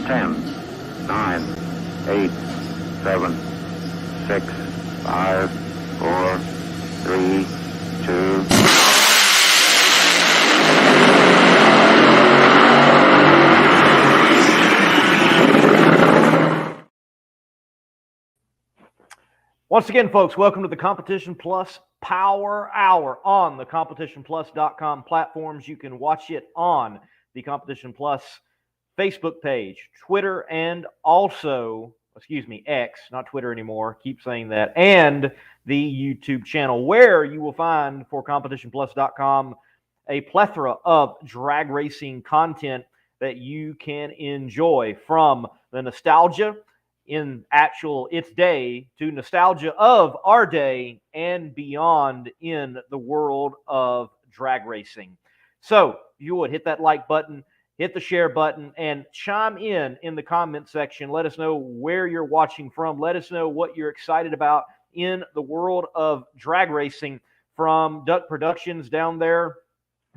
10, 9, 8, 7, 6, 5, 4, 3, 2. Once again, folks, welcome to the Competition Plus Power Hour on the CompetitionPlus.com platforms. You can watch it on the Competition Plus Facebook page, Twitter, and also, X, not Twitter anymore, keep saying that, and the YouTube channel, where you will find for CompetitionPlus.com a plethora of drag racing content that you can enjoy, from the nostalgia in its day to nostalgia of our day and beyond in the world of drag racing. So if you would hit that like button, hit the share button, and chime in the comment section. Let us know where you're watching from. Let us know what you're excited about in the world of drag racing, from Duck Productions down there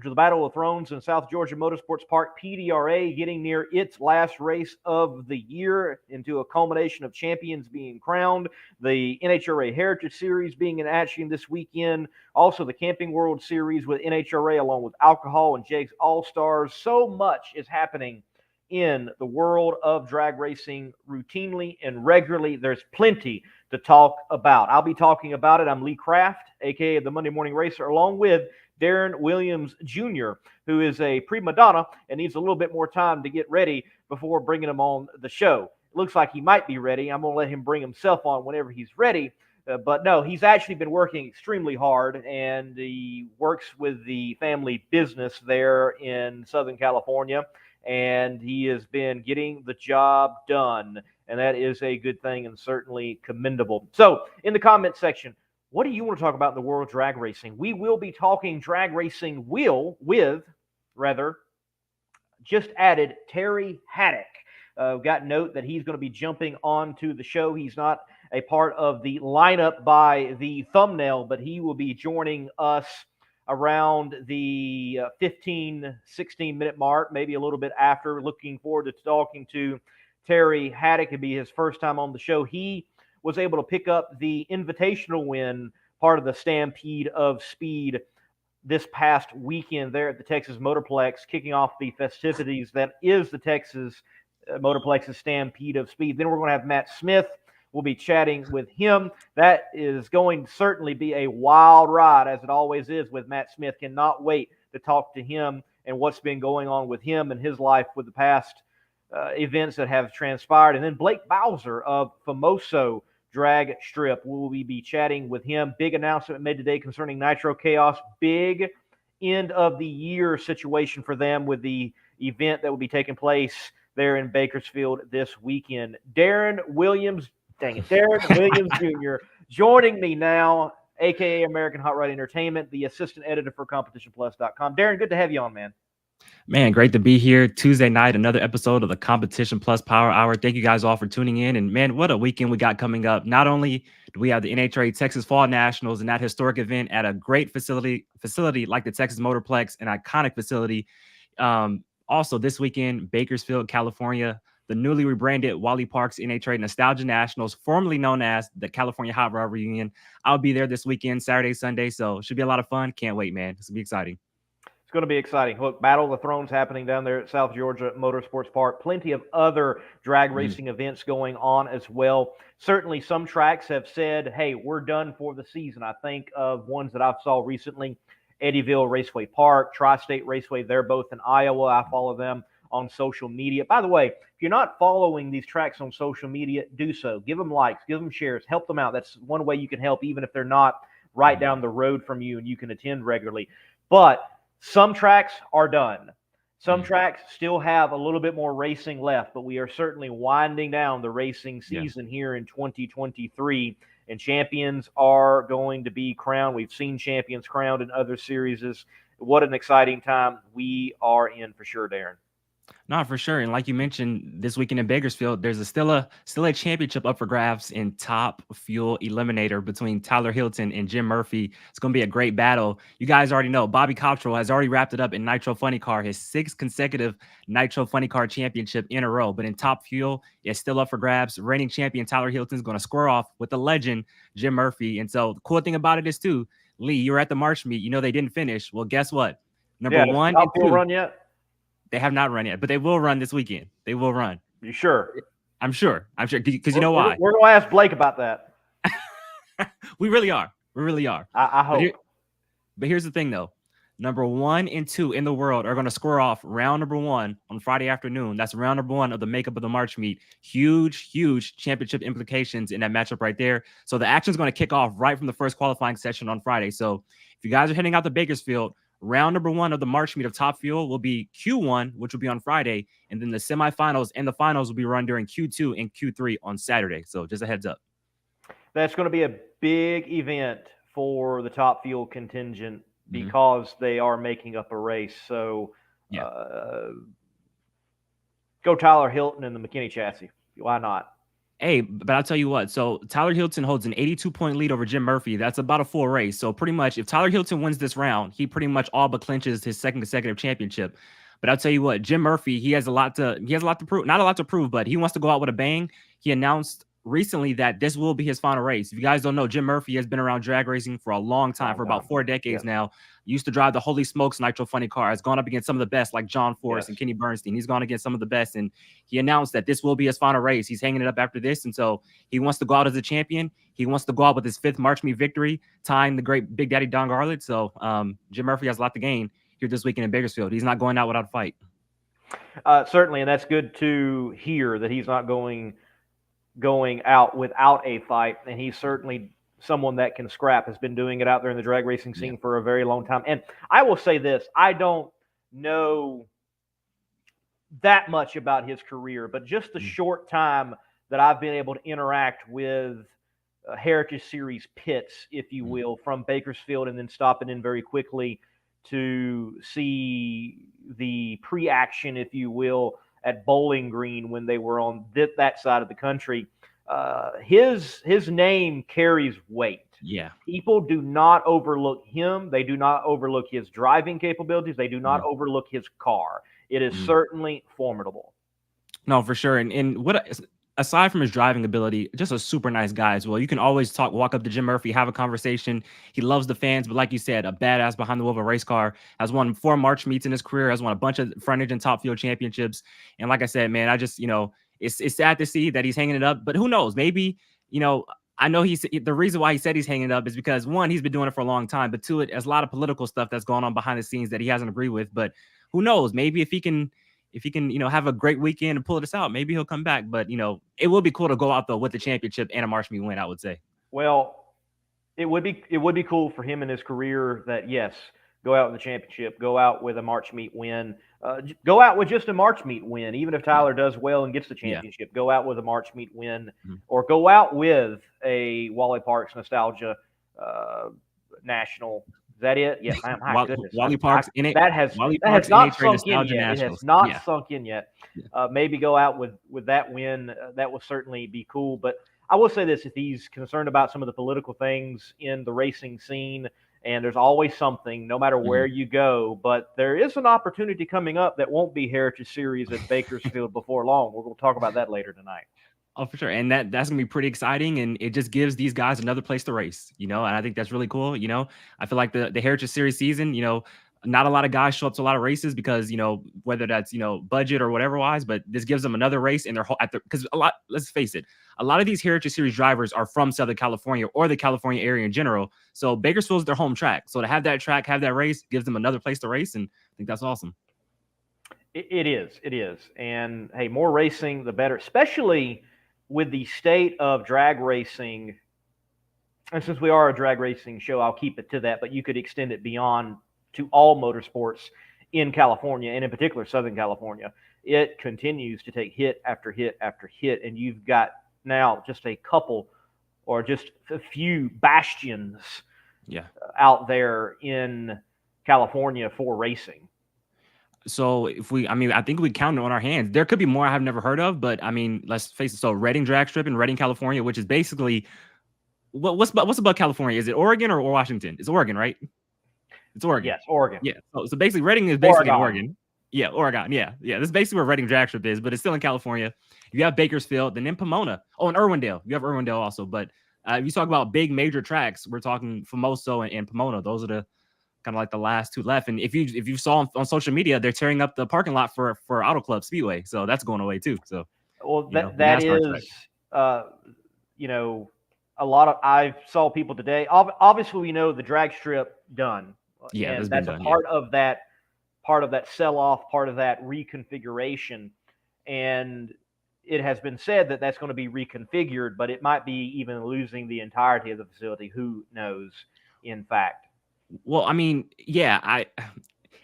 to the Battle of Thrones in South Georgia Motorsports Park, PDRA getting near its last race of the year, into a culmination of champions being crowned, the NHRA Heritage Series being in action this weekend, also the Camping World Series with NHRA along with Alcohol and Jake's All-Stars. So much is happening in the world of drag racing routinely and regularly. There's plenty to talk about. I'll be talking about it. I'm Lee Kraft, aka the Monday Morning Racer, along with Darren Williams Jr., who is a prima donna and needs a little bit more time to get ready before bringing him on the show. It looks like he might be ready. I'm going to let him bring himself on whenever he's ready. But no, he's actually been working extremely hard, and he works with the family business there in Southern California, and he has been getting the job done, and that is a good thing and certainly commendable. So in the comment section, what do you want to talk about in the world of drag racing? We will be talking drag racing just added Terry Haddock. Got note that he's going to be jumping onto the show. He's not a part of the lineup by the thumbnail, but he will be joining us around the 15, 16-minute mark, maybe a little bit after. Looking forward to talking to Terry Haddock. It'll be his first time on the show. He was able to pick up the invitational win, part of the Stampede of Speed, this past weekend there at the Texas Motorplex, kicking off the festivities that is the Texas Motorplex's Stampede of Speed. Then we're going to have Matt Smith. We'll be chatting with him. That is going to certainly be a wild ride, as it always is with Matt Smith. Cannot wait to talk to him and what's been going on with him and his life with the past events that have transpired. And then Blake Bowser of Famoso Dragstrip. We'll be chatting with him. Big announcement made today concerning Nitro Chaos. Big end of the year situation for them with the event that will be taking place there in Bakersfield this weekend. Darren Williams Jr. joining me now, aka American Hot Rod Entertainment, the assistant editor for CompetitionPlus.com. Darren, good to have you on, man. Man, great to be here. Tuesday night, another episode of the Competition Plus Power Hour. Thank you guys all for tuning in. And man, what a weekend we got coming up. Not only do we have the NHRA Texas Fall Nationals and that historic event at a great facility like the Texas Motorplex, an iconic facility. Also this weekend, Bakersfield, California, the newly rebranded Wally Parks NHRA Nostalgia Nationals, formerly known as the California Hot Rod Reunion. I'll be there this weekend, Saturday, Sunday. So it should be a lot of fun. Can't wait, man. It's going to be exciting. It's going to be exciting. Look, Battle of the Thrones happening down there at South Georgia Motorsports Park. Plenty of other drag racing events going on as well. Certainly some tracks have said, hey, we're done for the season. I think of ones that I've saw recently, Eddyville Raceway Park, Tri-State Raceway. They're both in Iowa. I follow them on social media. By the way, if you're not following these tracks on social media, do so. Give them likes, give them shares, help them out. That's one way you can help, even if they're not right down the road from you and you can attend regularly. But some tracks are done. Some tracks still have a little bit more racing left, but we are certainly winding down the racing season here in 2023, and champions are going to be crowned. We've seen champions crowned in other series. What an exciting time we are in for sure, Darren. No, for sure. And like you mentioned, this weekend in Bakersfield, there's still a championship up for grabs in Top Fuel Eliminator between Tyler Hilton and Jim Murphy. It's going to be a great battle. You guys already know Bobby Cottrell has already wrapped it up in Nitro Funny Car, his 6th consecutive Nitro Funny Car championship in a row. But in Top Fuel, it's still up for grabs. Reigning champion Tyler Hilton is going to square off with the legend Jim Murphy. And so the cool thing about it is too, Lee, you were at the March meet. You know they didn't finish. Well, guess what? Number Yeah, does one Top and Fuel two. run yet? They have not run yet, but they will run this weekend. They will run. You sure? I'm sure. Because you know why? We're going to ask Blake about that. We really are. We really are. I hope. But here's the thing, though. Number 1 and 2 in the world are going to square off round number 1 on Friday afternoon. That's round number 1 of the makeup of the March meet. Huge championship implications in that matchup right there. So the action is going to kick off right from the first qualifying session on Friday. So if you guys are heading out to Bakersfield, round number 1 of the March meet of Top Fuel will be Q1, which will be on Friday. And then the semifinals and the finals will be run during Q2 and Q3 on Saturday. So just a heads up. That's going to be a big event for the Top Fuel contingent because they are making up a race. So go Tyler Hilton and the McKinney chassis. Why not? Hey, but I'll tell you what. So Tyler Hilton holds an 82-point lead over Jim Murphy. That's about a full race. So pretty much if Tyler Hilton wins this round, he pretty much all but clinches his 2nd consecutive championship. But I'll tell you what, Jim Murphy, he has a lot to prove. Not a lot to prove, but he wants to go out with a bang. He announced recently that this will be his final race. If you guys don't know, Jim Murphy has been around drag racing for a long time, for about 4 decades now. Used to drive the Holy Smokes Nitro Funny Car. Has gone up against some of the best, like John Forrest and Kenny Bernstein. He's gone against some of the best, and he announced that this will be his final race. He's hanging it up after this, and so he wants to go out as a champion. He wants to go out with his 5th March meet victory, tying the great Big Daddy Don Garlett. So Jim Murphy has a lot to gain here this weekend in Bakersfield. He's not going out without a fight. Certainly, and that's good to hear that he's not going out without a fight, and he's certainly someone that can scrap, has been doing it out there in the drag racing scene for a very long time. And I will say this, I don't know that much about his career, but just the short time that I've been able to interact with Heritage Series pits, if you will, from Bakersfield and then stopping in very quickly to see the pre-action, if you will, at Bowling Green when they were on that side of the country. His name carries weight. Yeah. People do not overlook him. They do not overlook his driving capabilities. They do not overlook his car. It is certainly formidable. No, for sure. And what aside from his driving ability, just a super nice guy as well. You can always walk up to Jim Murphy, have a conversation. He loves the fans, but like you said, a badass behind the wheel of a race car. Has won 4 March meets in his career. Has won a bunch of frontage and Top Fuel championships. And like I said, man, I just, it's sad to see that he's hanging it up. But who knows? Maybe, I know the reason why he said he's hanging it up is because 1, he's been doing it for a long time, but 2, there's a lot of political stuff that's going on behind the scenes that he hasn't agreed with. But who knows? Maybe if he can, have a great weekend and pull this out, maybe he'll come back. But, it would be cool to go out though with the championship and a March meet win, I would say. Well, it would be cool for him in his career that, yes, go out with the championship, go out with a March meet win, go out with just a March meet win. Even if Tyler does well and gets the championship, go out with a March meet win, or go out with a Wally Parks Nostalgia National. Is that it? Yeah, my goodness. Wally Parks that has not sunk in yet. It has not sunk in yet. Maybe go out with that win. That will certainly be cool. But I will say this: if he's concerned about some of the political things in the racing scene, and there's always something, no matter where you go, but there is an opportunity coming up that won't be Heritage Series at Bakersfield before long. We're going to talk about that later tonight. Oh, for sure. And that's going to be pretty exciting. And it just gives these guys another place to race, and I think that's really cool. I feel like the Heritage Series season, not a lot of guys show up to a lot of races because, whether that's, budget or whatever wise, but this gives them another race in their whole, because let's face it, a lot of these Heritage Series drivers are from Southern California or the California area in general. So Bakersfield's their home track. So to have that track, have that race gives them another place to race. And I think that's awesome. It is. And hey, more racing, the better, especially with the state of drag racing. And since we are a drag racing show, I'll keep it to that, but you could extend it beyond to all motorsports in California, and in particular, Southern California. It continues to take hit after hit after hit, and you've got now just a couple or just a few bastions out there in California for racing. So I think we count it on our hands. There could be more I have never heard of, but I mean, let's face it. So Reading Dragstrip in Reading, California, which is basically what's above California? Is it Oregon or Washington? It's Oregon, right? It's Oregon. Yes, Oregon. Yeah. So basically, Reading is basically in Oregon. Yeah, Oregon. Yeah. This is basically where Reading Dragstrip is, but it's still in California. You have Bakersfield, and then Pomona. Oh, and Irwindale. You have Irwindale also. But if you talk about big major tracks, we're talking Famoso and Pomona. Those are the kind of like the last two left. And if you saw on social media, they're tearing up the parking lot for Auto Club Speedway, so that's going away too. So, well, that is, you know, a lot of I saw people today. Obviously, we know the drag strip done. Yeah, and that's a part of that sell off, part of that reconfiguration, and it has been said that that's going to be reconfigured, but it might be even losing the entirety of the facility. Who knows? In fact, well, I mean, yeah,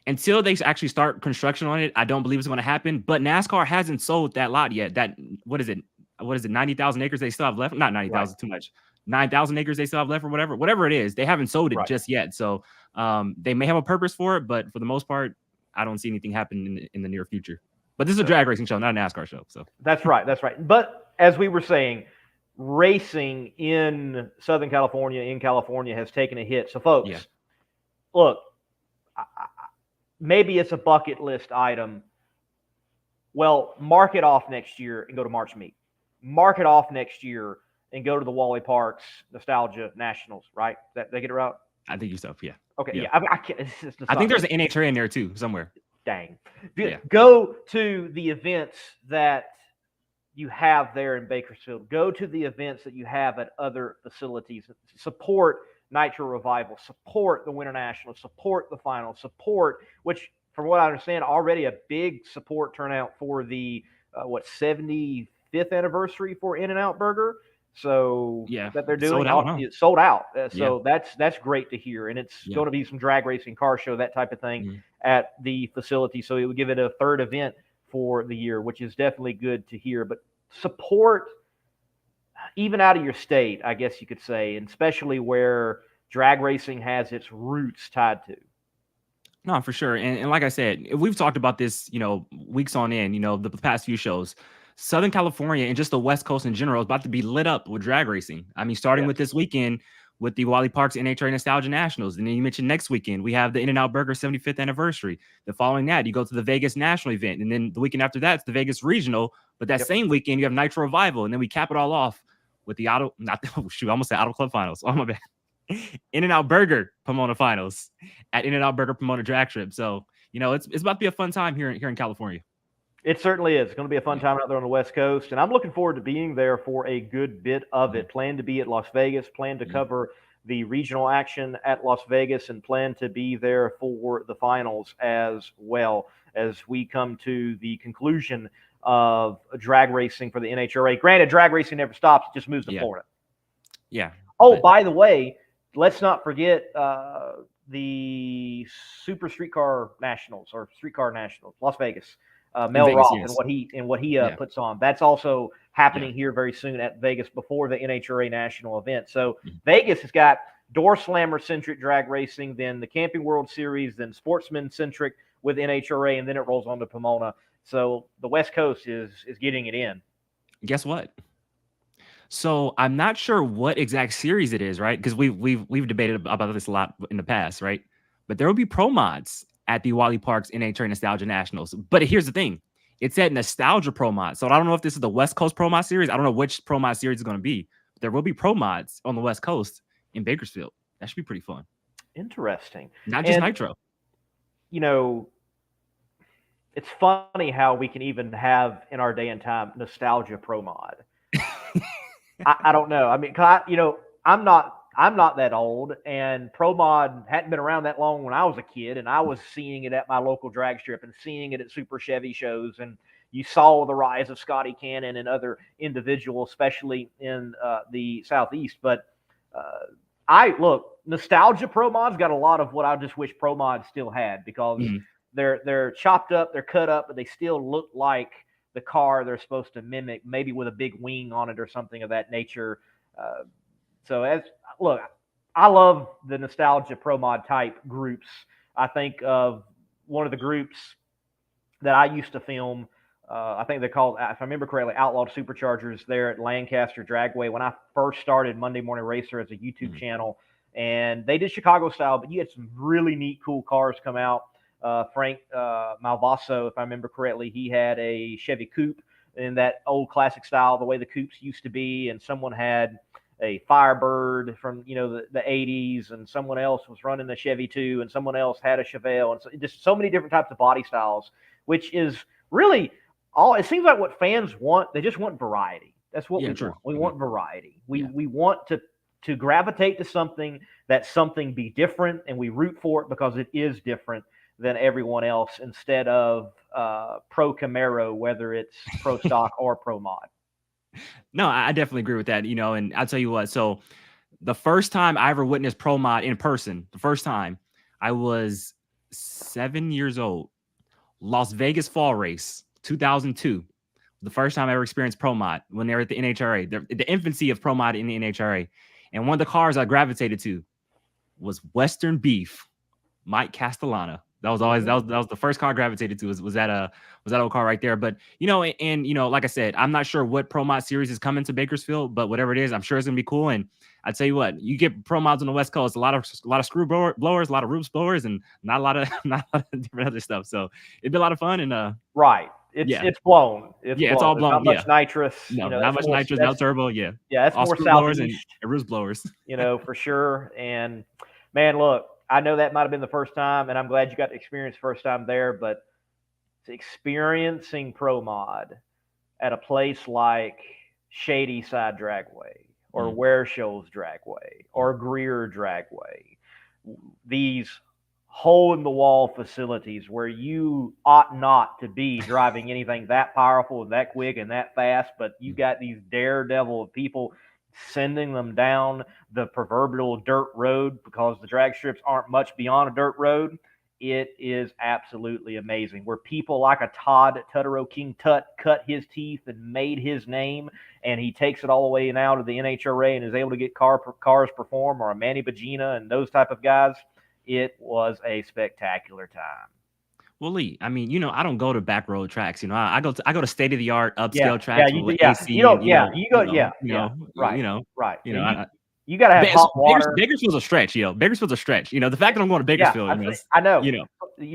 until they actually start construction on it, I don't believe it's going to happen. But NASCAR hasn't sold that lot yet. That what is it? 90,000 acres they still have left? Not 90,000, too much. 9,000 acres they still have left, or whatever it is. They haven't sold it just yet. So they may have a purpose for it, but for the most part, I don't see anything happening in the near future. But this is a drag racing show, not a NASCAR show. So that's right. But as we were saying, racing in Southern California, has taken a hit. So folks, look, maybe it's a bucket list item. Well, mark it off next year and go to March Meet. Mark it off next year and go to the Wally Parks Nostalgia Nationals, right? Did they get it right? I think you so, yeah. Okay, yeah. I can't. I think there's an NHRA in there too, somewhere. Dang. Go to the events that you have there in Bakersfield. Go to the events that you have at other facilities. Support Nitro Revival. Support the Winter National. Support the final. Support, which, from what I understand, already a big support turnout for the 75th anniversary for In-N-Out Burger. So that they're doing it's sold out. So that's great to hear, and it's going to be some drag racing, car show, that type of thing at the facility. So it would give it a third event for the year, which is definitely good to hear. But support even out of your state, I guess you could say, and especially where drag racing has its roots tied to. No, for sure. And like I said, we've talked about this, weeks on end, the past few shows. Southern California and just the West Coast in general is about to be lit up with drag racing. I mean, starting with this weekend with the Wally Parks NHRA Nostalgia Nationals. And then you mentioned next weekend, we have the In-N-Out Burger 75th anniversary. The following that, you go to the Vegas National event. And then the weekend after that, it's the Vegas Regional. But that same weekend, you have Nitro Revival. And then we cap it all off with the I almost said Auto Club Finals. Oh, my bad. In-N-Out Burger Pomona Finals at In-N-Out Burger Pomona Dragstrip. So, it's about to be a fun time here in California. It certainly is. It's going to be a fun time out there on the West Coast, and I'm looking forward to being there for a good bit of it. Plan to be at Las Vegas, plan to cover the regional action at Las Vegas, and plan to be there for the finals as well as we come to the conclusion of drag racing for the NHRA. Granted, drag racing never stops. It just moves to Florida. Yeah. Oh, by the way, let's not forget the Super Streetcar Nationals or Streetcar Nationals, Las Vegas. Mel Vegas, Roth and what he puts on. That's also happening here very soon at Vegas before the NHRA national event. So Vegas has got door slammer centric drag racing, then the Camping World Series, then sportsman centric with NHRA, and then it rolls on to Pomona. So the West Coast is getting it in. Guess what? So I'm not sure what exact series it is, right? Because we've debated about this a lot in the past, right? But there will be pro mods at the Wally Parks NHRA Nostalgia Nationals. But here's the thing. It's at Nostalgia Pro Mod. So I don't know if this is the West Coast Pro Mod series. I don't know which Pro Mod series is going to be. But there will be pro mods on the West Coast in Bakersfield. That should be pretty fun. Interesting. Not just Nitro. It's funny how we can even have in our day and time Nostalgia Pro Mod. I don't know. I mean, I'm not that old, and Pro Mod hadn't been around that long when I was a kid, and I was seeing it at my local drag strip and seeing it at Super Chevy shows, and you saw the rise of Scotty Cannon and other individuals, especially in the Southeast. But Nostalgia Pro Mod's got a lot of what I just wish Pro Mod still had, because they're chopped up, they're cut up, but they still look like the car they're supposed to mimic, maybe with a big wing on it or something of that nature. I love the Nostalgia Pro Mod type groups. I think of one of the groups that I used to film. I think they're called, if I remember correctly, Outlawed Superchargers there at Lancaster Dragway when I first started Monday Morning Racer as a YouTube channel. And they did Chicago style, but you had some really neat, cool cars come out. Frank Malvaso, if I remember correctly, he had a Chevy Coupe in that old classic style, the way the coupes used to be. And someone had a Firebird from, the 80s, and someone else was running the Chevy too, and someone else had a Chevelle, and so, just so many different types of body styles, which is really all. It seems like what fans want. They just want variety. That's what we want. We want variety. We want to gravitate to something, that something be different, and we root for it because it is different than everyone else, instead of pro Camaro, whether it's pro stock or pro mod. No, I definitely agree with that. And I'll tell you what. So the first time I ever witnessed pro mod in person, the first time, I was 7 years old. Las Vegas Fall Race, 2002. The first time I ever experienced pro mod when they were at the NHRA, the infancy of pro mod in the NHRA. And one of the cars I gravitated to was Western Beef, Mike Castellana. That was the first car I gravitated to. Was that old car right there? But like I said, I'm not sure what pro mod series is coming to Bakersfield, but whatever it is, I'm sure it's gonna be cool. And I tell you what, you get pro mods on the West Coast, a lot of screw blowers, a lot of roof blowers, and not a lot of different other stuff. So it'd be a lot of fun. And right, it's blown. It's all blown. Not much nitrous. No, not much nitrous, no turbo. Yeah, that's all more screw blowers and southeast, roof blowers. For sure. And man, look, I know that might have been the first time, and I'm glad you got to experience the first time there, but experiencing pro mod at a place like Shady Side Dragway or Wearshoals Dragway or Greer Dragway, these hole-in-the-wall facilities where you ought not to be driving anything that powerful and that quick and that fast, but you got these daredevil of people sending them down the proverbial dirt road, because the drag strips aren't much beyond a dirt road. It is absolutely amazing, where people like a Todd Tutterow King Tut cut his teeth and made his name, and he takes it all the way now to the NHRA and is able to get cars perform, or a Manny Bagina and those type of guys. It was a spectacular time. Well, Lee, I mean, I don't go to back road tracks. I go to state of the art upscale tracks with AC. You got to have hot water. Bakersfield's a stretch, Bakersfield's a stretch. The fact that I'm going to Bakersfield, I know. The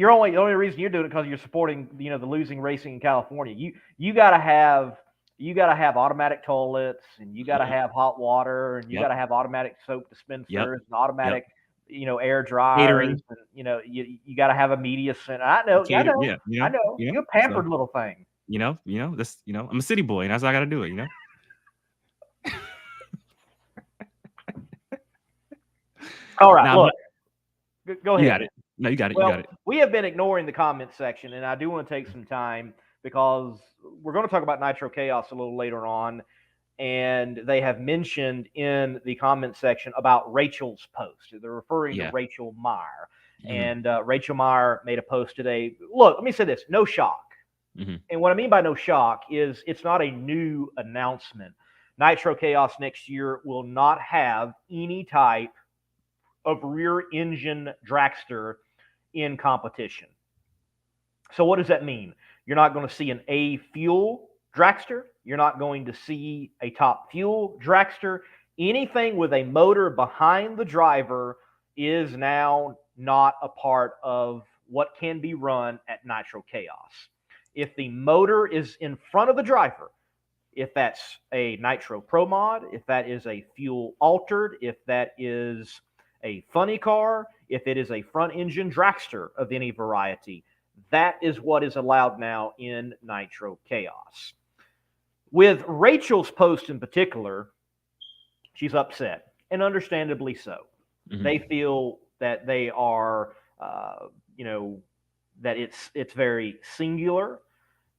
only reason you're doing it because you're supporting, the losing racing in California. You got to have automatic toilets, and you got to have hot water, and you got to have automatic soap dispensers and automatic. Air dryers, and you got to have a media center. I know. You're a pampered little thing. This. I'm a city boy, and that's how I got to do it. All right, look. Go ahead. You got it. No, you got it. Well, you got it. We have been ignoring the comment section, and I do want to take some time because we're going to talk about Nitro Chaos a little later on. And they have mentioned in the comment section about Rachel's post. They're referring to Rachel Meyer. And Rachel Meyer made a post today. Look, let me say this. No shock. And what I mean by no shock is it's not a new announcement. Nitro Chaos next year will not have any type of rear engine dragster in competition. So what does that mean? You're not going to see an A fuel dragster. You're not going to see a top fuel dragster. Anything with a motor behind the driver is now not a part of what can be run at Nitro Chaos. If the motor is in front of the driver, if that's a Nitro Pro Mod, if that is a fuel altered, if that is a funny car, if it is a front engine dragster of any variety, that is what is allowed now in Nitro Chaos. With Rachel's post in particular, she's upset, and understandably so. They feel that they are, that it's very singular,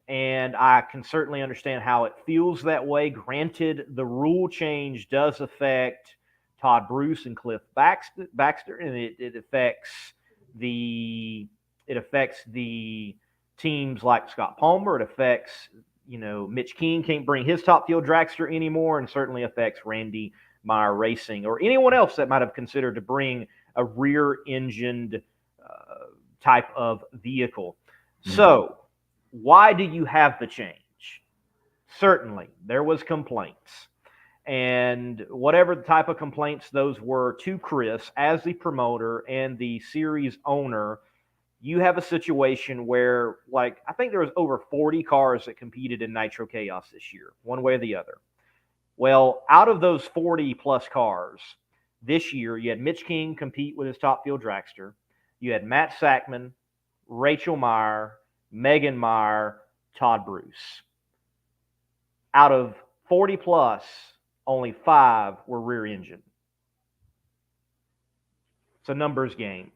and I can certainly understand how it feels that way. Granted, the rule change does affect Todd Bruce and Cliff Baxter, and it affects the teams like Scott Palmer. It affects Mitch King can't bring his top fuel dragster anymore, and certainly affects Randy Meyer Racing or anyone else that might have considered to bring a rear-engined type of vehicle. So why do you have the change? Certainly, there was complaints. And whatever the type of complaints those were to Chris as the promoter and the series owner, you have a situation where, like, I think there was over 40 cars that competed in Nitro Chaos this year, one way or the other. Well, out of those 40 plus cars this year, you had Mitch King compete with his Top Fuel dragster. You had Matt Sackman, Rachel Meyer, Megan Meyer, Todd Bruce. Out of 40 plus, only 5 were rear engine. It's a numbers game.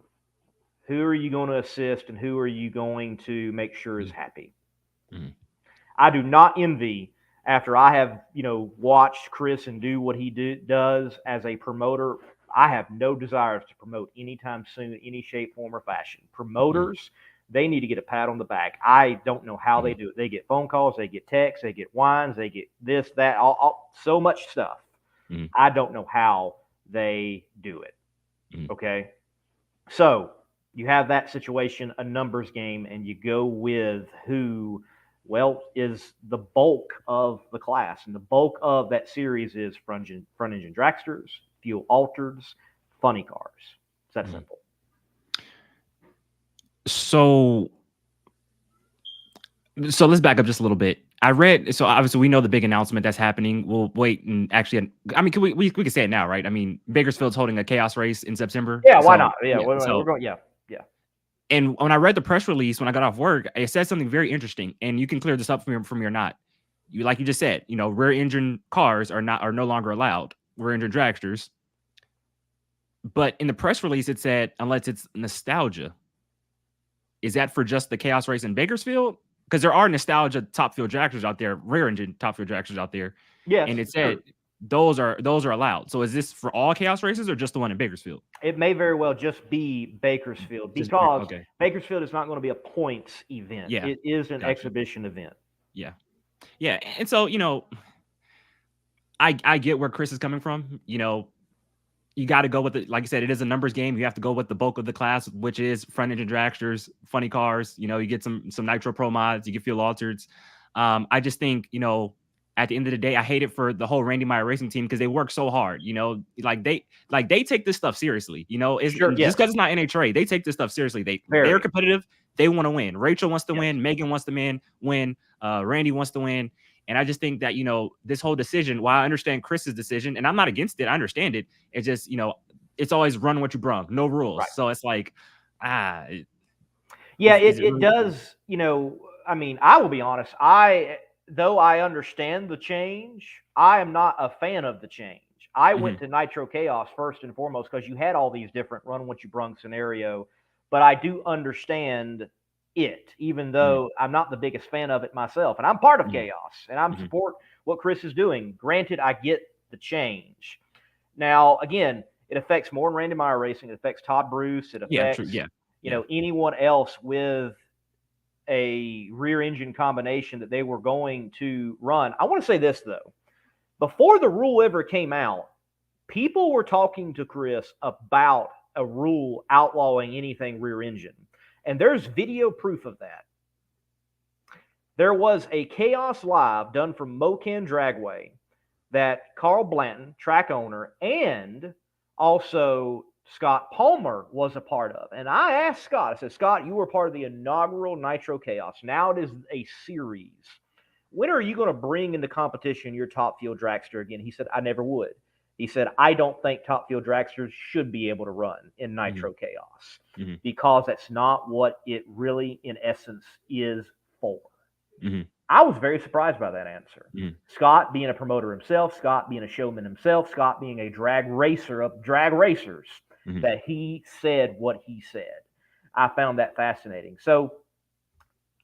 Who are you going to assist and who are you going to make sure is happy? Mm-hmm. I do not envy, after I have, watched Chris and do what he does as a promoter. I have no desires to promote anytime soon, in any shape, form, or fashion. Promoters, they need to get a pat on the back. I don't know how they do it. They get phone calls, they get texts, they get whines, they get this, that, all so much stuff. I don't know how they do it. Okay? So you have that situation, a numbers game, and you go with who, well, is the bulk of the class. And the bulk of that series is front engine dragsters, fuel altereds, funny cars. It's that simple. So let's back up just a little bit. I read, so obviously we know the big announcement that's happening. We'll wait and actually, I mean, we can say it now, right? I mean, Bakersfield's holding a chaos race in September. Yeah, why not? Yeah, we're going. Yeah. And when I read the press release, when I got off work, it said something very interesting. And you can clear this up from me or not. Like you just said, rear engine cars are no longer allowed. Rear engine dragsters. But in the press release, it said unless it's nostalgia. Is that for just the chaos race in Bakersfield? Because there are nostalgia top fuel dragsters out there, rear engine top fuel dragsters out there. Yes, and it said those are allowed. So is this for all chaos races or just the one in Bakersfield? It may very well just be Bakersfield, because Bakersfield is not going to be a points event. Yeah, it is an exhibition event. Yeah. And so, I get where Chris is coming from. You got to go with it. Like I said, it is a numbers game. You have to go with the bulk of the class, which is front engine dragsters, funny cars. You get some Nitro Pro mods, you get fuel altereds. I just think, at the end of the day, I hate it for the whole Randy Meyer racing team because they work so hard. They take this stuff seriously. Just because it's not NHRA, they take this stuff seriously. They're competitive. They want to win. Rachel wants to win. Megan wants to win. Randy wants to win. And I just think that, this whole decision, while I understand Chris's decision, and I'm not against it, I understand it. It's just, it's always run what you brung, no rules. Right. So it's like, it does, I mean, I will be honest. Though I understand the change, I am not a fan of the change. I went to Nitro Chaos first and foremost because you had all these different run what you brung scenario, but I do understand it, even though I'm not the biggest fan of it myself. And I'm part of Chaos, and I'm support what Chris is doing. Granted, I get the change. Now, again, it affects more than Randy Meyer Racing. It affects Todd Bruce. It affects, anyone else with a rear engine combination that they were going to run. I want to say this, though. Before the rule ever came out, people were talking to Chris about a rule outlawing anything rear engine. And there's video proof of that. There was a Chaos Live done from Mocan Dragway that Carl Blanton, track owner, and also Scott Palmer was a part of. And I asked Scott, I said, Scott, you were part of the inaugural Nitro Chaos. Now it is a series. When are you going to bring into competition your Top Fuel dragster again? He said, I never would. He said, I don't think Top Fuel dragsters should be able to run in Nitro Chaos because that's not what it really, in essence, is for. I was very surprised by that answer. Scott being a promoter himself, Scott being a showman himself, Scott being a drag racer of drag racers, that he said what he said. I found that fascinating. So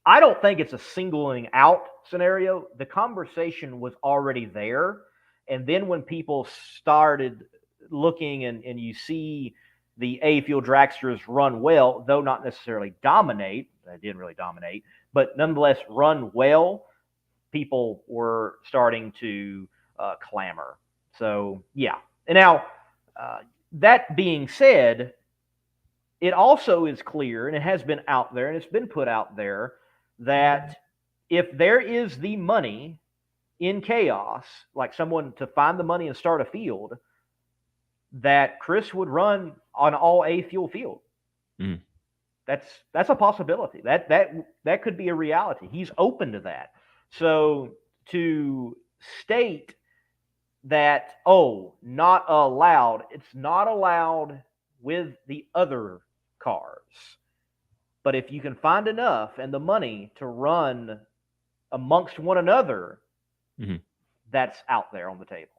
I don't think it's a singling out scenario. The conversation was already there. And then when people started looking and you see the A fuel dragsters run well, though not necessarily dominate, they didn't really dominate, but nonetheless run well, people were starting to clamor. So, yeah. And now, that being said, it also is clear, and it has been out there, and it's been put out there, that if there is the money in chaos, like someone to find the money and start a field, that Chris would run on all A fuel field. Mm. That's a possibility. That could be a reality. He's open to that. So to state that, not allowed, it's not allowed with the other cars. But if you can find enough and the money to run amongst one another, that's out there on the table.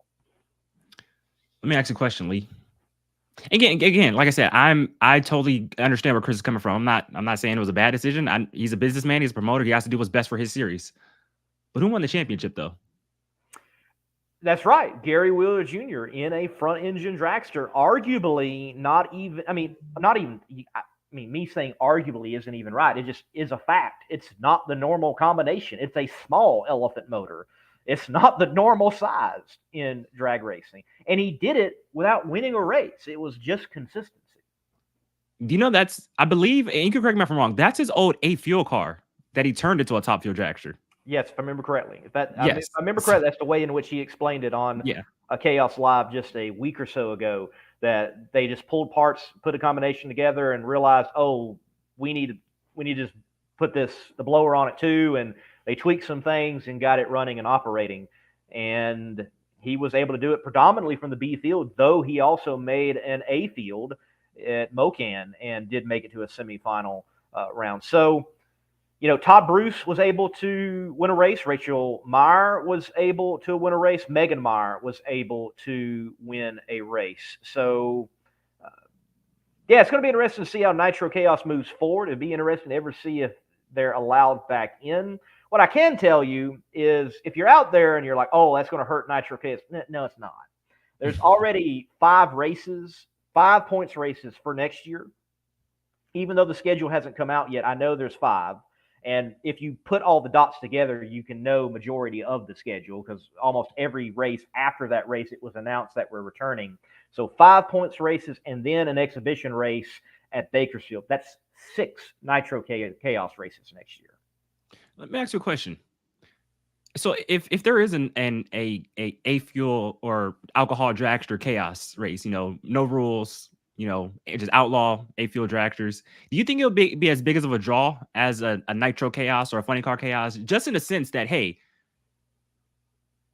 Let me ask you a question, Lee. Again, like I said, I totally understand where Chris is coming from. I'm not saying it was a bad decision. He's a businessman. He's a promoter. He has to do what's best for his series. But who won the championship, though? That's right. Gary Wheeler Jr. in a front engine dragster, arguably me saying arguably isn't even right. It just is a fact. It's not the normal combination. It's a small elephant motor. It's not the normal size in drag racing. And he did it without winning a race. It was just consistency. Do you know that's, I believe, and you can correct me if I'm wrong, that's his old A fuel car that he turned into a top fuel dragster. Yes, if I remember correctly. Yes. I remember correctly, that's the way in which he explained it on a Chaos Live just a week or so ago, that they just pulled parts, put a combination together, and realized, we need to just put the blower on it too, and they tweaked some things and got it running and operating. And he was able to do it predominantly from the B field, though he also made an A field at Mocan and did make it to a semifinal round. So, Todd Bruce was able to win a race. Rachel Meyer was able to win a race. Megan Meyer was able to win a race. So, it's going to be interesting to see how Nitro Chaos moves forward. It'd be interesting to ever see if they're allowed back in. What I can tell you is if you're out there and you're like, that's going to hurt Nitro Chaos. No, it's not. There's already 5 points races for next year. Even though the schedule hasn't come out yet, I know there's 5. And if you put all the dots together, you can know majority of the schedule, because almost every race after that race, it was announced that we're returning. So 5 points races and then an exhibition race at Bakersfield. That's 6 Nitro Chaos races next year. Let me ask you a question. So if there is a fuel or alcohol dragster chaos race, no rules, just outlaw A fuel dragsters, do you think it'll be as big as of a draw as a Nitro Chaos or a Funny Car Chaos? Just in the sense that, hey,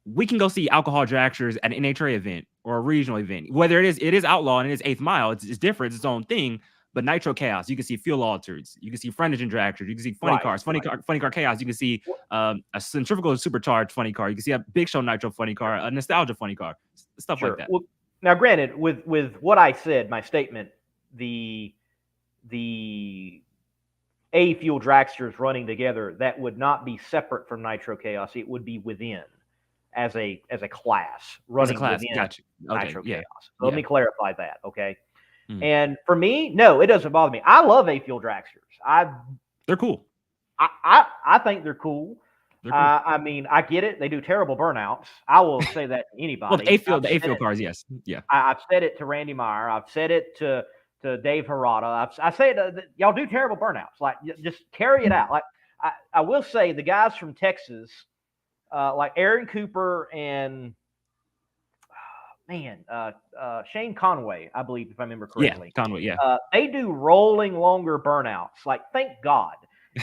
we can go see alcohol dragsters at an NHRA event or a regional event, whether it is outlaw and it is 8th mile, it's different, it's its own thing. But Nitro Chaos, you can see fuel alters, you can see front engine dragsters, you can see funny cars, funny car chaos, you can see a centrifugal supercharged funny car, you can see a Big Show Nitro funny car, a nostalgia funny car, stuff like that. Well, now, granted, with what I said, my statement, the A fuel dragsters running together, that would not be separate from Nitro Chaos. It would be within as a class running within Gotcha. Okay. Nitro Yeah. Chaos. So let me clarify that, okay? And for me, no, it doesn't bother me. I love A fuel dragsters. They're cool. I think they're cool. They're cool. I mean, I get it. They do terrible burnouts. I will say that to anybody. Well, the A fuel cars, yes. Yeah. I've said it to Randy Meyer. I've said it to Dave Harada. I say that y'all do terrible burnouts. Like, just carry it out. Like, I will say the guys from Texas, like Aaron Cooper and Shane Conway, I believe, if I remember correctly. Yeah, Conway, yeah. They do rolling longer burnouts. Like, thank God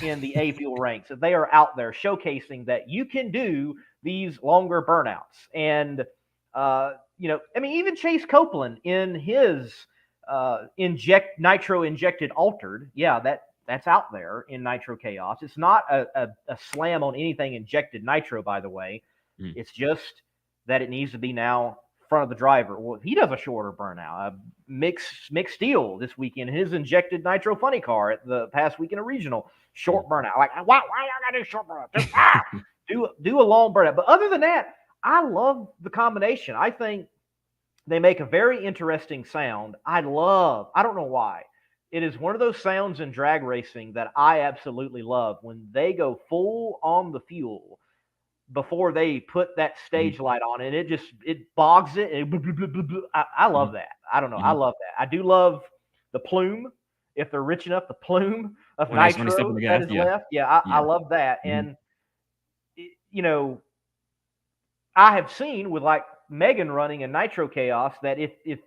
in the A fuel ranks that they are out there showcasing that you can do these longer burnouts. And even Chase Copeland in his nitro injected altered, that's out there in Nitro Chaos. It's not a slam on anything injected nitro, by the way. It's just that it needs to be now front of the driver. Well, he does a shorter burnout. Mick Steele this weekend, his injected nitro funny car at the past weekend of regional, short burnout. Like, why y'all gotta do short burnout? do a long burnout. But other than that, I love the combination. I think they make a very interesting sound. I don't know why. It is one of those sounds in drag racing that I absolutely love when they go full on the fuel before they put that stage light on, and it bogs it. And I love that. I don't know. I love that. I do love the plume. If they're rich enough, the plume of nitro that is left. I love that. And you know, I have seen with like Megan running in Nitro Chaos that if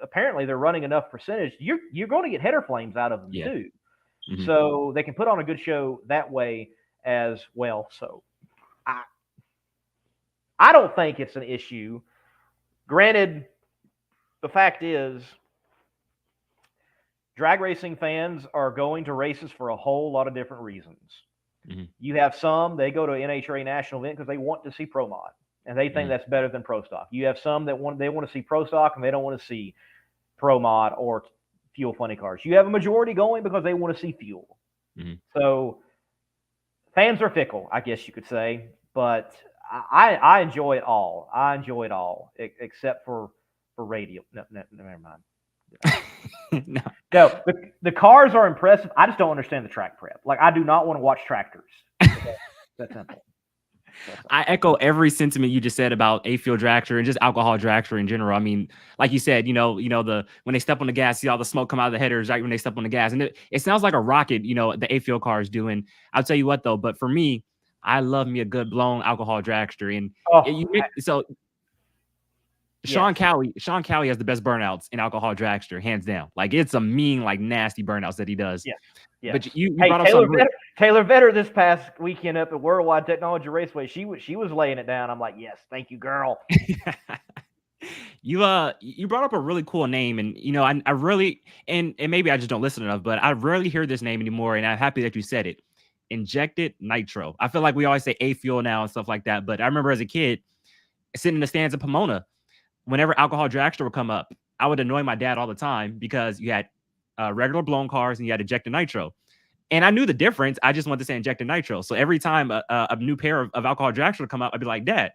apparently they're running enough percentage, you're going to get header flames out of them Yeah. too. Mhm. So they can put on a good show that way as well. So I don't think it's an issue. Granted, the fact is, drag racing fans are going to races for a whole lot of different reasons. Mhm. You have some, they go to an NHRA national event because they want to see Pro Mod and they think Mhm. that's better than Pro Stock. You have some that they want to see Pro Stock and they don't want to see Pro Mod or Fuel Funny Cars. You have a majority going because they want to see Fuel. Mhm. So fans are fickle, I guess you could say, but I enjoy it all. I enjoy it all, except for radio. No, never mind. No. No, the cars are impressive. I just don't understand the track prep. Like, I do not want to watch tractors. That's simple. I echo every sentiment you just said about A-Fuel dragster and just alcohol dragster in general. I mean, like you said, when they step on the gas, see all the smoke come out of the headers right when they step on the gas, and it sounds like a rocket. The A-Fuel car is doing. I'll tell you what though, but for me, I love me a good blown alcohol dragster, and so Sean Cowie has the best burnouts in alcohol dragster, hands down. Like, it's a mean, like, nasty burnouts that he does. Yeah. Yes. But you hey, brought up something. Taylor Vetter this past weekend up at Worldwide Technology Raceway, she was laying it down. I'm like, yes, thank you, girl. You brought up a really cool name, and I really, and maybe I just don't listen enough, but I rarely hear this name anymore, and I'm happy that you said it. Injected nitro. I feel like we always say A-Fuel now and stuff like that, but I remember as a kid sitting in the stands at Pomona, whenever alcohol dragster would come up, I would annoy my dad all the time because you had regular blown cars and you had injected nitro. And I knew the difference. I just wanted to say injected nitro. So every time a new pair of alcohol dragster would come up, I'd be like, Dad,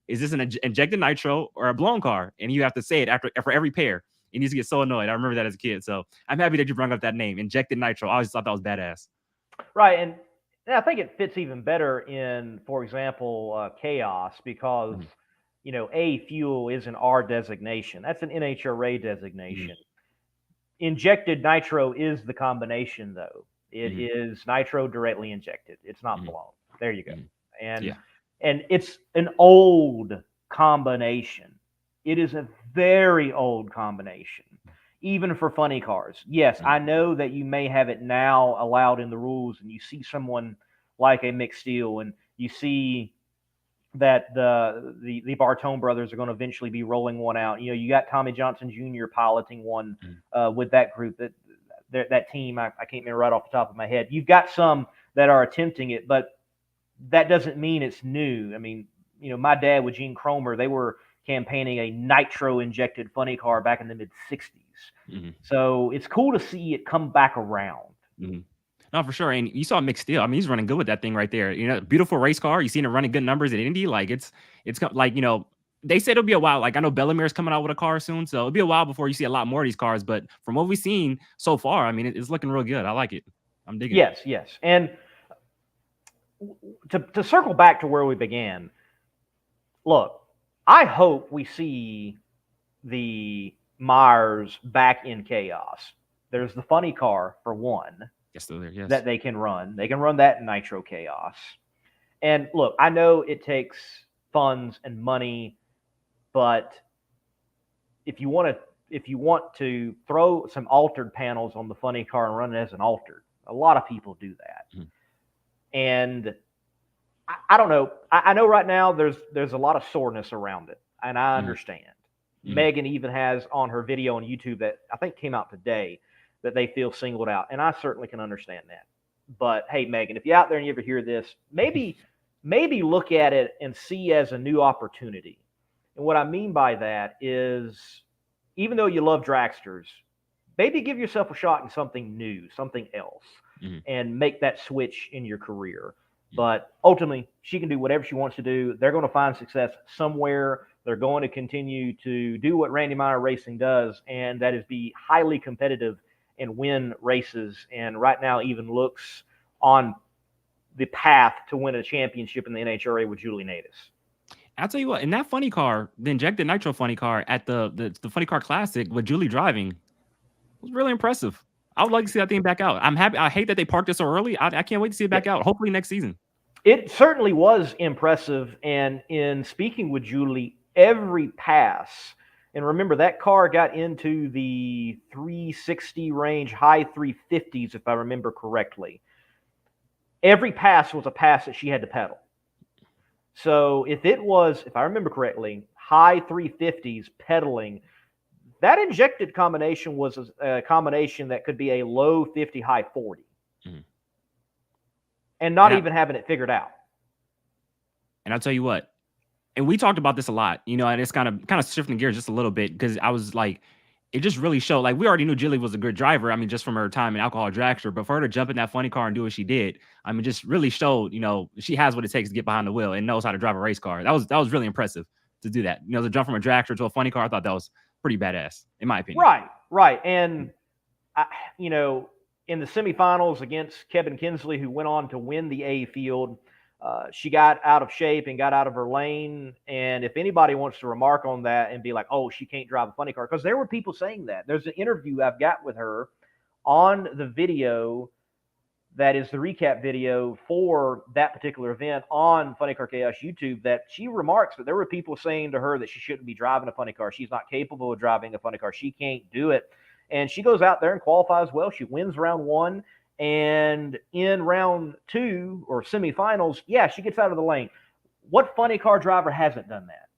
is this an injected nitro or a blown car? And you have to say it for every pair. And he used to get so annoyed. I remember that as a kid. So I'm happy that you brought up that name, injected nitro. I always thought that was badass. Right. And I think it fits even better in, for example, Chaos because, A-Fuel is an R designation. That's an NHRA designation. Injected nitro is the combination, though. It is nitro directly injected. It's not blown. There you go. And it's an old combination. It is a very old combination, even for funny cars. Yes, I know that you may have it now allowed in the rules, and you see someone like a Mick Steele, and you see that the Bartone brothers are going to eventually be rolling one out. You got Tommy Johnson Jr. piloting one with that group, that team. I can't remember right off the top of my head. You've got some that are attempting it, but that doesn't mean it's new. I mean, my dad with Gene Cromer, they were campaigning a nitro injected funny car back in the mid 60s. So it's cool to see it come back around. No, for sure. And you saw Mick Steele. I mean, he's running good with that thing right there. Beautiful race car. You seen him running good numbers at Indy. Like, it's like, they said it'll be a while. Like, I know Bellamir's coming out with a car soon, so it'll be a while before you see a lot more of these cars. But from what we've seen so far, I mean, it's looking real good. I like it. I'm digging it. Yes. And to circle back to where we began, look, I hope we see the Myers back in Chaos. There's the funny car, for one. Yes, there. Yes. That they can run. They can run that in Nitro Chaos. And look, I know it takes funds and money, but if you want to throw some altered panels on the funny car and run it as an altered, a lot of people do that. And I don't know. I know right now there's a lot of soreness around it, and I understand. Megan even has on her video on YouTube that I think came out today that they feel singled out, and I certainly can understand that. But hey, Megan, if you're out there and you ever hear this, maybe look at it and see as a new opportunity. And what I mean by that is, even though you love dragsters, maybe give yourself a shot in something new, something else, and make that switch in your career. But ultimately, she can do whatever she wants to do. They're going to find success somewhere. They're going to continue to do what Randy Meyer Racing does, and that is be highly competitive and win races. And right now, even looks on the path to win a championship in the NHRA with Julie Natus. I'll tell you what, in that funny car, the injected nitro funny car at the Funny Car Classic with Julie driving, was really impressive. I would like to see that thing back out. I'm happy. I hate that they parked it so early. I can't wait to see it back out. Hopefully next season. It certainly was impressive. And in speaking with Julie, every pass, and remember that car got into the 360 range, high 350s, if I remember correctly. Every pass was a pass that she had to pedal. So if it was, if I remember correctly, high 350s pedaling, that injected combination was a combination that could be a low 50, high 40. Mm-hmm. And not even having it figured out. And I'll tell you what, and we talked about this a lot, you know, and it's kind of shifting gears just a little bit because I was like, it just really showed. Like, we already knew Julie was a good driver. I mean, just from her time in Alcohol Dragster, but for her to jump in that funny car and do what she did, I mean, just really showed, you know, she has what it takes to get behind the wheel and knows how to drive a race car. That was really impressive to do that. You know, to jump from a dragster to a funny car, I thought that was pretty badass, in my opinion. Right. And, you know, in the semifinals against Kevin Kinsley, who went on to win the A field, she got out of shape and got out of her lane. And if anybody wants to remark on that and be like, oh, she can't drive a funny car, because there were people saying that. There's an interview I've got with her on the video that is the recap video for that particular event on Funny Car Chaos YouTube, that she remarks that there were people saying to her that she shouldn't be driving a funny car. She's not capable of driving a funny car. She can't do it. And she goes out there and qualifies well. She wins round 1. And in round 2 or semifinals, yeah, she gets out of the lane. What funny car driver hasn't done that?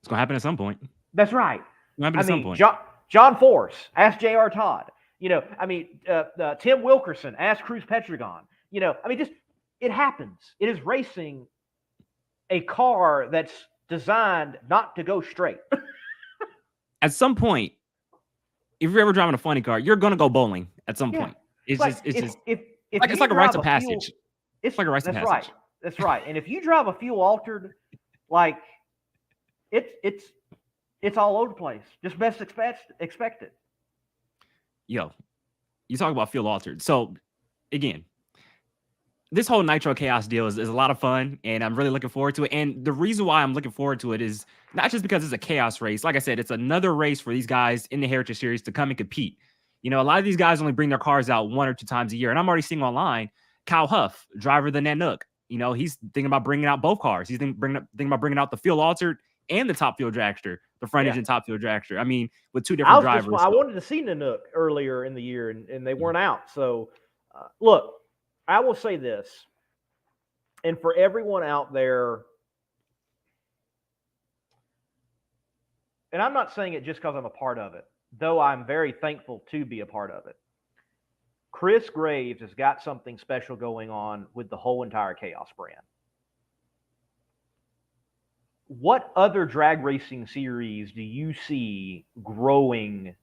It's going to happen at some point. That's right. It's going to happen at some point. John Force, ask J.R. Todd. You know, I mean, Tim Wilkerson, ask Cruz Petragon. You know, I mean, just it happens. It is racing a car that's designed not to go straight. At some point, if you're ever driving a funny car, you're going to go bowling at some point. It's like a rite of passage. It's like a rite of passage. That's right. And if you drive a fuel altered, like it's all over the place. Just best expected. Yo, you talk about fuel altered. So again, this whole Nitro Chaos deal is a lot of fun, and I'm really looking forward to it. And the reason why I'm looking forward to it is not just because it's a chaos race. Like I said, it's another race for these guys in the Heritage Series to come and compete. You know, a lot of these guys only bring their cars out 1 or 2 times a year. And I'm already seeing online, Kyle Huff, driver of the Nanook, you know, he's thinking about bringing out both cars. He's thinking about bringing out the fuel altered and the top fuel dragster, the front engine top fuel dragster. I mean, with 2 different drivers. I wanted to see Nanook earlier in the year, and they weren't out. So, look, I will say this, and for everyone out there, and I'm not saying it just because I'm a part of it, though I'm very thankful to be a part of it. Chris Graves has got something special going on with the whole entire Chaos brand. What other drag racing series do you see growing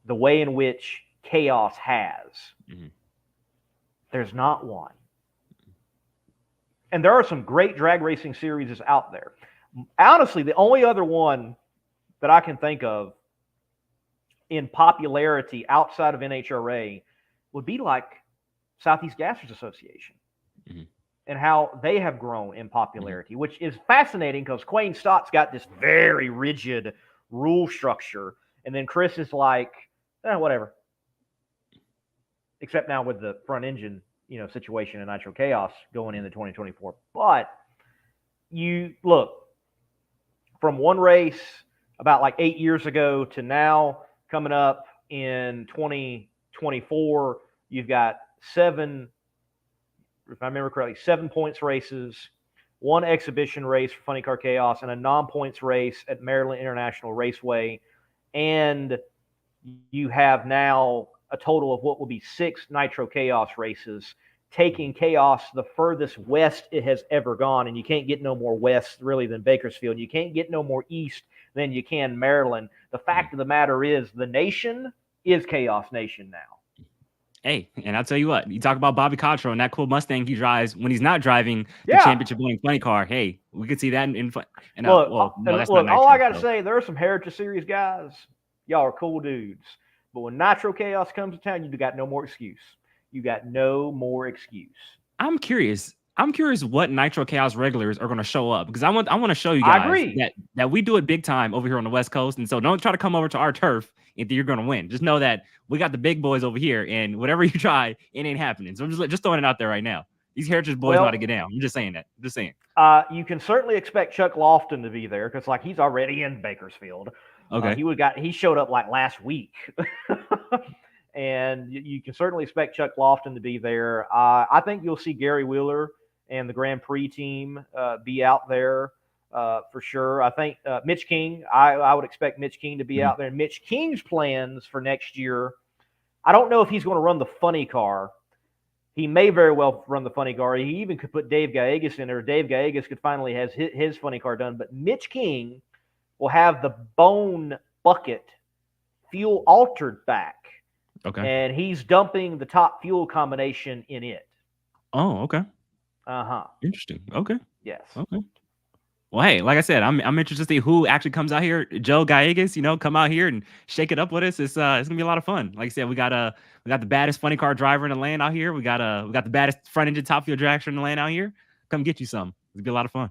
the way in which Chaos has? Mm-hmm. There's not one. And there are some great drag racing series out there. Honestly, the only other one that I can think of in popularity outside of NHRA would be like Southeast Gassers Association. Mm-hmm. And how they have grown in popularity, which is fascinating because Quayne Stott's got this very rigid rule structure. And then Chris is like, whatever. Except now with the front engine, you know, situation in Nitro Chaos going into 2024. But you look, from one race about like 8 years ago to now, coming up in 2024, you've got 7, if I remember correctly, 7 points races, 1 exhibition race for Funny Car Chaos, and a non-points race at Maryland International Raceway. And you have now a total of what will be 6 Nitro Chaos races, taking Chaos the furthest west it has ever gone. And you can't get no more west, really, than Bakersfield. You can't get no more east than you can Maryland. The fact of the matter is the nation is Chaos Nation now. Hey, and I'll tell you what, you talk about Bobby Cottrell and that cool Mustang he drives when he's not driving the championship-winning funny car. Hey, we could see that in fun. And look, all I got to say, there are some Heritage Series guys. Y'all are cool dudes. But when Nitro Chaos comes to town, you got no more excuse. You got no more excuse. I'm curious. I'm curious what Nitro Chaos regulars are going to show up, because I want to show you I guys agree. that we do it big time over here on the West Coast, and so don't try to come over to our turf and think you're going to win. Just know that we got the big boys over here, and whatever you try, it ain't happening. So I'm just throwing it out there right now. These Heritage boys know how to get down. I'm just saying that. I'm just saying. You can certainly expect Chuck Lofton to be there because, like, he's already in Bakersfield. Okay. He showed up like last week, and you can certainly expect Chuck Lofton to be there. I think you'll see Gary Wheeler and the Grand Prix team be out there for sure. I think Mitch King. I would expect Mitch King to be out there. And Mitch King's plans for next year, I don't know if he's going to run the funny car. He may very well run the funny car. He even could put Dave Gallegos in there. Dave Gallegos could finally have his funny car done. But Mitch King will have the bone bucket fuel altered back. Okay. And he's dumping the top fuel combination in it. Oh, okay. Uh-huh. Interesting. Okay. Yes. Okay. Well, hey, like I said, I'm interested to see who actually comes out here. Joe Gallegos, come out here and shake it up with us. It's gonna be a lot of fun. Like I said, we got the baddest funny car driver in the land out here. We got the baddest front engine top fuel dragster in the land out here. Come get you some. It's gonna be a lot of fun.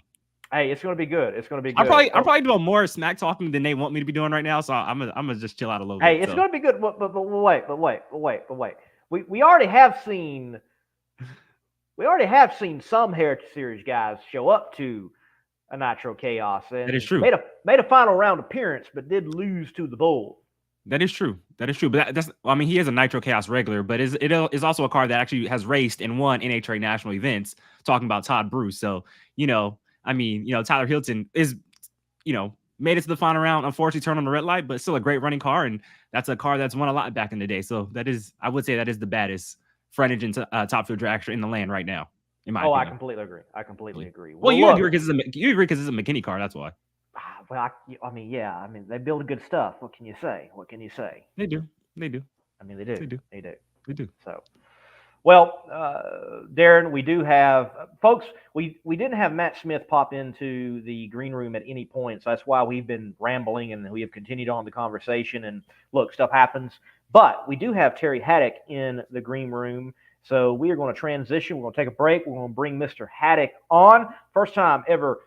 Hey, it's gonna be good. It's gonna be good. I'm probably doing more smack talking than they want me to be doing right now. So I'm gonna just chill out a little bit. Hey, it's gonna be good. But wait. We already have seen some Heritage Series guys show up to a Nitro Chaos, and that is true. Made a final round appearance, but did lose to the Bull. That is true. But he is a Nitro Chaos regular, but it is also a car that actually has raced and won NHRA national events. Talking about Todd Bruce, so Tyler Hilton is, made it to the final round. Unfortunately, turned on the red light, but still a great running car, and that's a car that's won a lot back in the day. So I would say that is the baddest front engine top fuel dragster in the land right now. In my opinion. I completely agree. Well, you agree because it's a McKinney car. That's why. Well, they build good stuff. What can you say? They do. I mean, they do. They do. So, well, Darren, we do have folks. We didn't have Matt Smith pop into the green room at any point, so that's why we've been rambling and we have continued on the conversation. And look, stuff happens, but we do have Terry Haddock in the green room. So we are going to transition. We're going to take a break. We're going to bring Mr. Haddock on. First time ever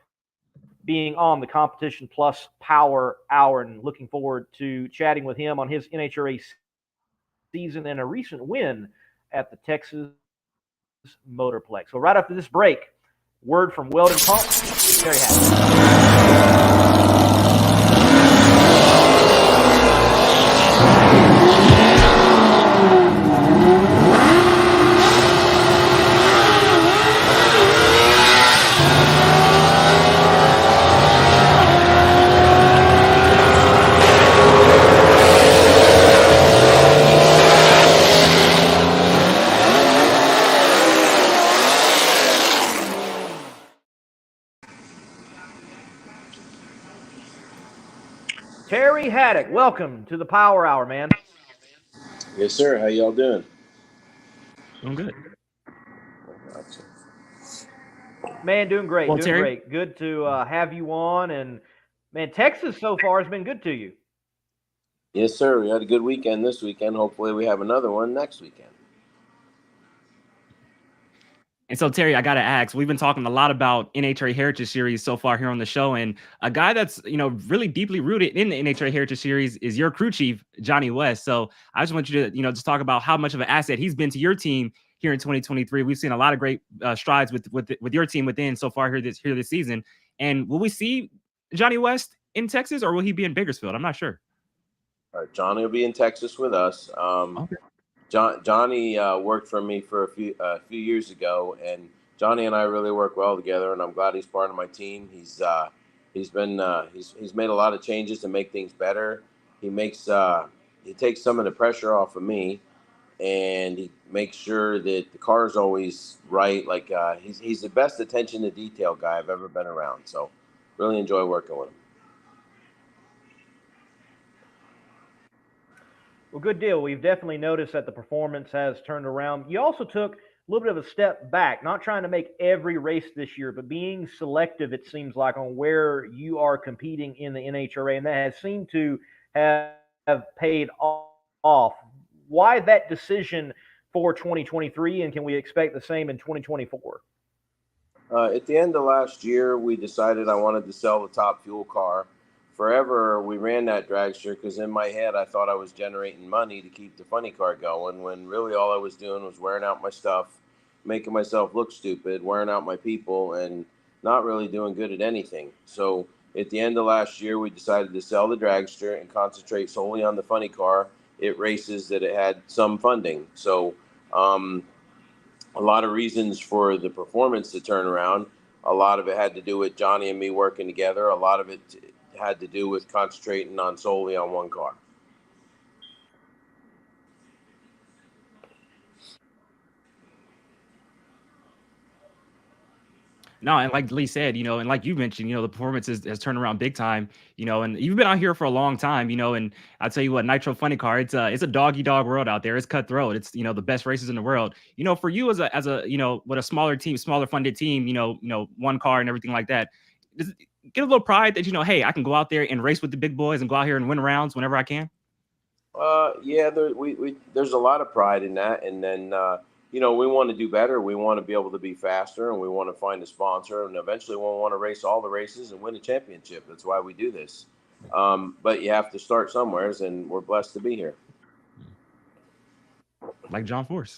being on the Competition Plus Power Hour, and looking forward to chatting with him on his NHRA season and a recent win at the Texas Motorplex. So right after this break, word from Weldon Pump, Terry Haddock. Terry Haddock, welcome to the Power Hour, man. Yes, sir. How y'all doing? Doing good. Man, doing great. Well, doing Terry, great. Good to have you on. And, man, Texas so far has been good to you. Yes, sir. We had a good weekend this weekend. Hopefully we have another one next weekend. And so, Terry, I got to ask, we've been talking a lot about NHRA Heritage Series so far here on the show. And a guy that's, really deeply rooted in the NHRA Heritage Series is your crew chief, Johnny West. So I just want you to, just talk about how much of an asset he's been to your team here in 2023. We've seen a lot of great strides with your team within so far here this season. And will we see Johnny West in Texas, or will he be in Bakersfield? I'm not sure. All right, Johnny will be in Texas with us. Okay. Johnny worked for me for a few years ago, and Johnny and I really work well together. And I'm glad he's part of my team. He's made a lot of changes to make things better. He takes some of the pressure off of me, and he makes sure that the car is always right. Like he's the best attention to detail guy I've ever been around. So really enjoy working with him. Well, good deal. We've definitely noticed that the performance has turned around. You also took a little bit of a step back, not trying to make every race this year, but being selective, it seems like, on where you are competing in the NHRA, and that has seemed to have paid off. Why that decision for 2023, and can we expect the same in 2024? At the end of last year, we decided I wanted to sell the top fuel car. Forever, we ran that dragster because in my head, I thought I was generating money to keep the funny car going, when really all I was doing was wearing out my stuff, making myself look stupid, wearing out my people, and not really doing good at anything. So at the end of last year, we decided to sell the dragster and concentrate solely on the funny car. It races that it had some funding. So, a lot of reasons for the performance to turn around. A lot of it had to do with Johnny and me working together. A lot of it had to do with concentrating on solely on one car. No, and like Lee said, and like you mentioned, the performance has turned around big time, and you've been out here for a long time, and I'll tell you what, Nitro Funny Car, it's a doggy dog world out there. It's cutthroat. It's, the best races in the world. For you as a with a smaller team, smaller funded team, one car and everything like that, get a little pride that, hey, I can go out there and race with the big boys and go out here and win rounds whenever I can. Yeah, there's a lot of pride in that. And then, we want to do better. We want to be able to be faster, and we want to find a sponsor, and eventually we'll want to race all the races and win a championship. That's why we do this. But you have to start somewhere, and we're blessed to be here. Like John Force.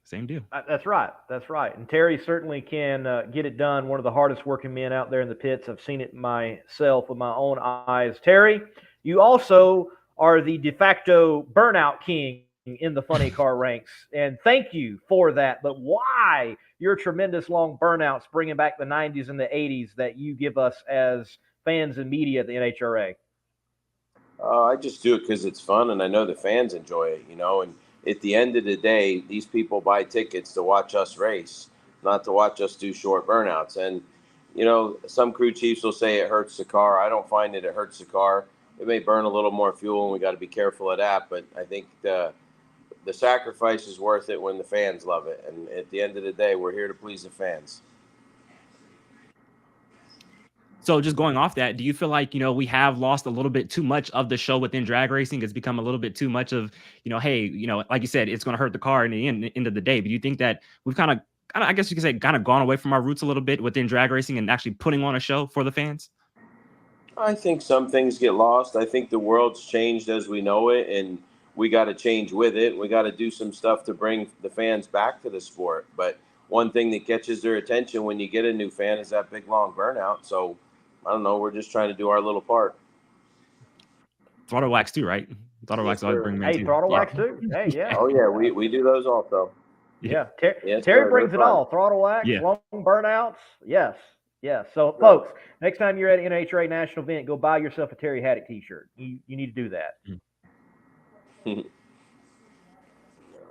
Same deal. That's right. That's right. And Terry certainly can get it done. One of the hardest working men out there in the pits. I've seen it myself with my own eyes. Terry, you also are the de facto burnout king in the funny car ranks. And thank you for that. But why your tremendous long burnouts, bringing back the 90s and the 80s that you give us as fans and media at the NHRA? I just do it because it's fun, and I know the fans enjoy it, and at the end of the day, these people buy tickets to watch us race, not to watch us do short burnouts. And, some crew chiefs will say it hurts the car. I don't find that it hurts the car. It may burn a little more fuel, and we got to be careful of that. But I think the sacrifice is worth it when the fans love it. And at the end of the day, we're here to please the fans. So just going off that, do you feel like, we have lost a little bit too much of the show within drag racing? It's become a little bit too much of, hey, like you said, it's going to hurt the car in the end of the day. But do you think that we've kind of, I guess you could say, kind of gone away from our roots a little bit within drag racing and actually putting on a show for the fans? I think some things get lost. I think the world's changed as we know it, and we got to change with it. We got to do some stuff to bring the fans back to the sport. But one thing that catches their attention when you get a new fan is that big, long burnout. So, I don't know. We're just trying to do our little part. Throttle wax too, right? Throttle wax always bring men too. Hey, throttle wax too. Hey, yeah. Oh yeah, we do those also. Yeah, Terry brings it all. Throttle wax, long burnouts. Yes. So, folks, next time you're at an NHRA national event, go buy yourself a Terry Haddock T-shirt. You need to do that.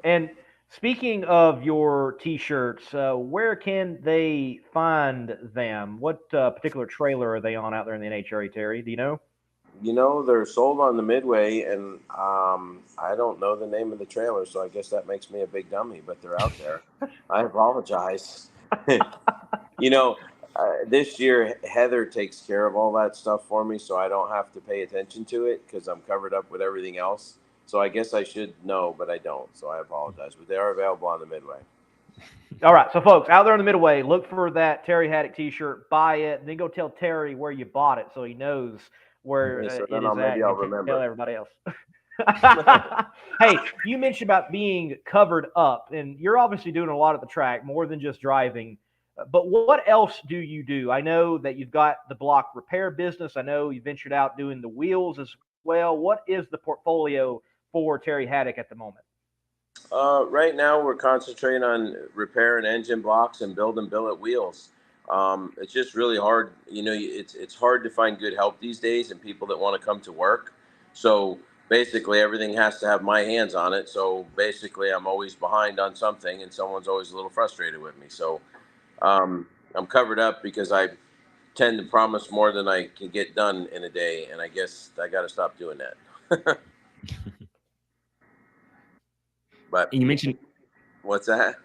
And speaking of your T-shirts, where can they find them? What particular trailer are they on out there in the NHRA, Terry? Do you know? They're sold on the Midway, and I don't know the name of the trailer, so I guess that makes me a big dummy, but they're out there. I apologize. This year, Heather takes care of all that stuff for me, so I don't have to pay attention to it because I'm covered up with everything else. So I guess I should know, but I don't. So I apologize. But they are available on the Midway. All right. So, folks, out there on the Midway, look for that Terry Haddock T-shirt, buy it, and then go tell Terry where you bought it so he knows where it is at. Maybe I'll remember. Tell everybody else. Hey, you mentioned about being covered up, and you're obviously doing a lot at the track, more than just driving. But what else do you do? I know that you've got the block repair business. I know you ventured out doing the wheels as well. What is the portfolio for Terry Haddock at the moment? Right now, we're concentrating on repairing engine blocks and building billet wheels. It's just really hard. It's hard to find good help these days and people that want to come to work. So basically, everything has to have my hands on it. So basically, I'm always behind on something, and someone's always a little frustrated with me. So I'm covered up because I tend to promise more than I can get done in a day, and I guess I got to stop doing that. But you mentioned, what's that?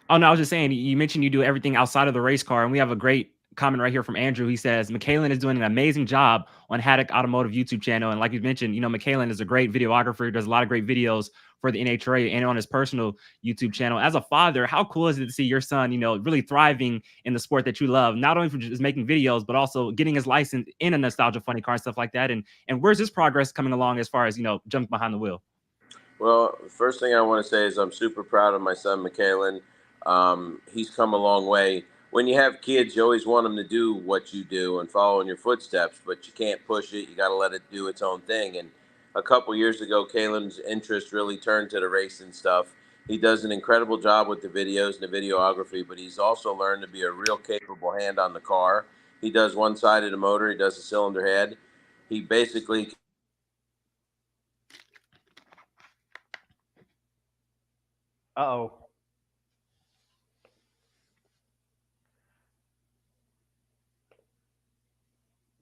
Oh no, I was just saying, you mentioned you do everything outside of the race car, and we have a great comment right here from Andrew. He says, Michaelan is doing an amazing job on Haddock Automotive YouTube channel. And like you mentioned, Michaelan is a great videographer, does a lot of great videos for the NHRA and on his personal YouTube channel. As a father, how cool is it to see your son, really thriving in the sport that you love, not only for just making videos, but also getting his license in a nostalgia funny car and stuff like that? And where's his progress coming along as far as, jumping behind the wheel? Well, the first thing I want to say is I'm super proud of my son, Michaelan. He's come a long way. When you have kids, you always want them to do what you do and follow in your footsteps, but you can't push it. You got to let it do its own thing. And a couple years ago, Kalen's interest really turned to the racing stuff. He does an incredible job with the videos and the videography, but he's also learned to be a real capable hand on the car. He does one side of the motor. He does the cylinder head. He basically Uh-oh.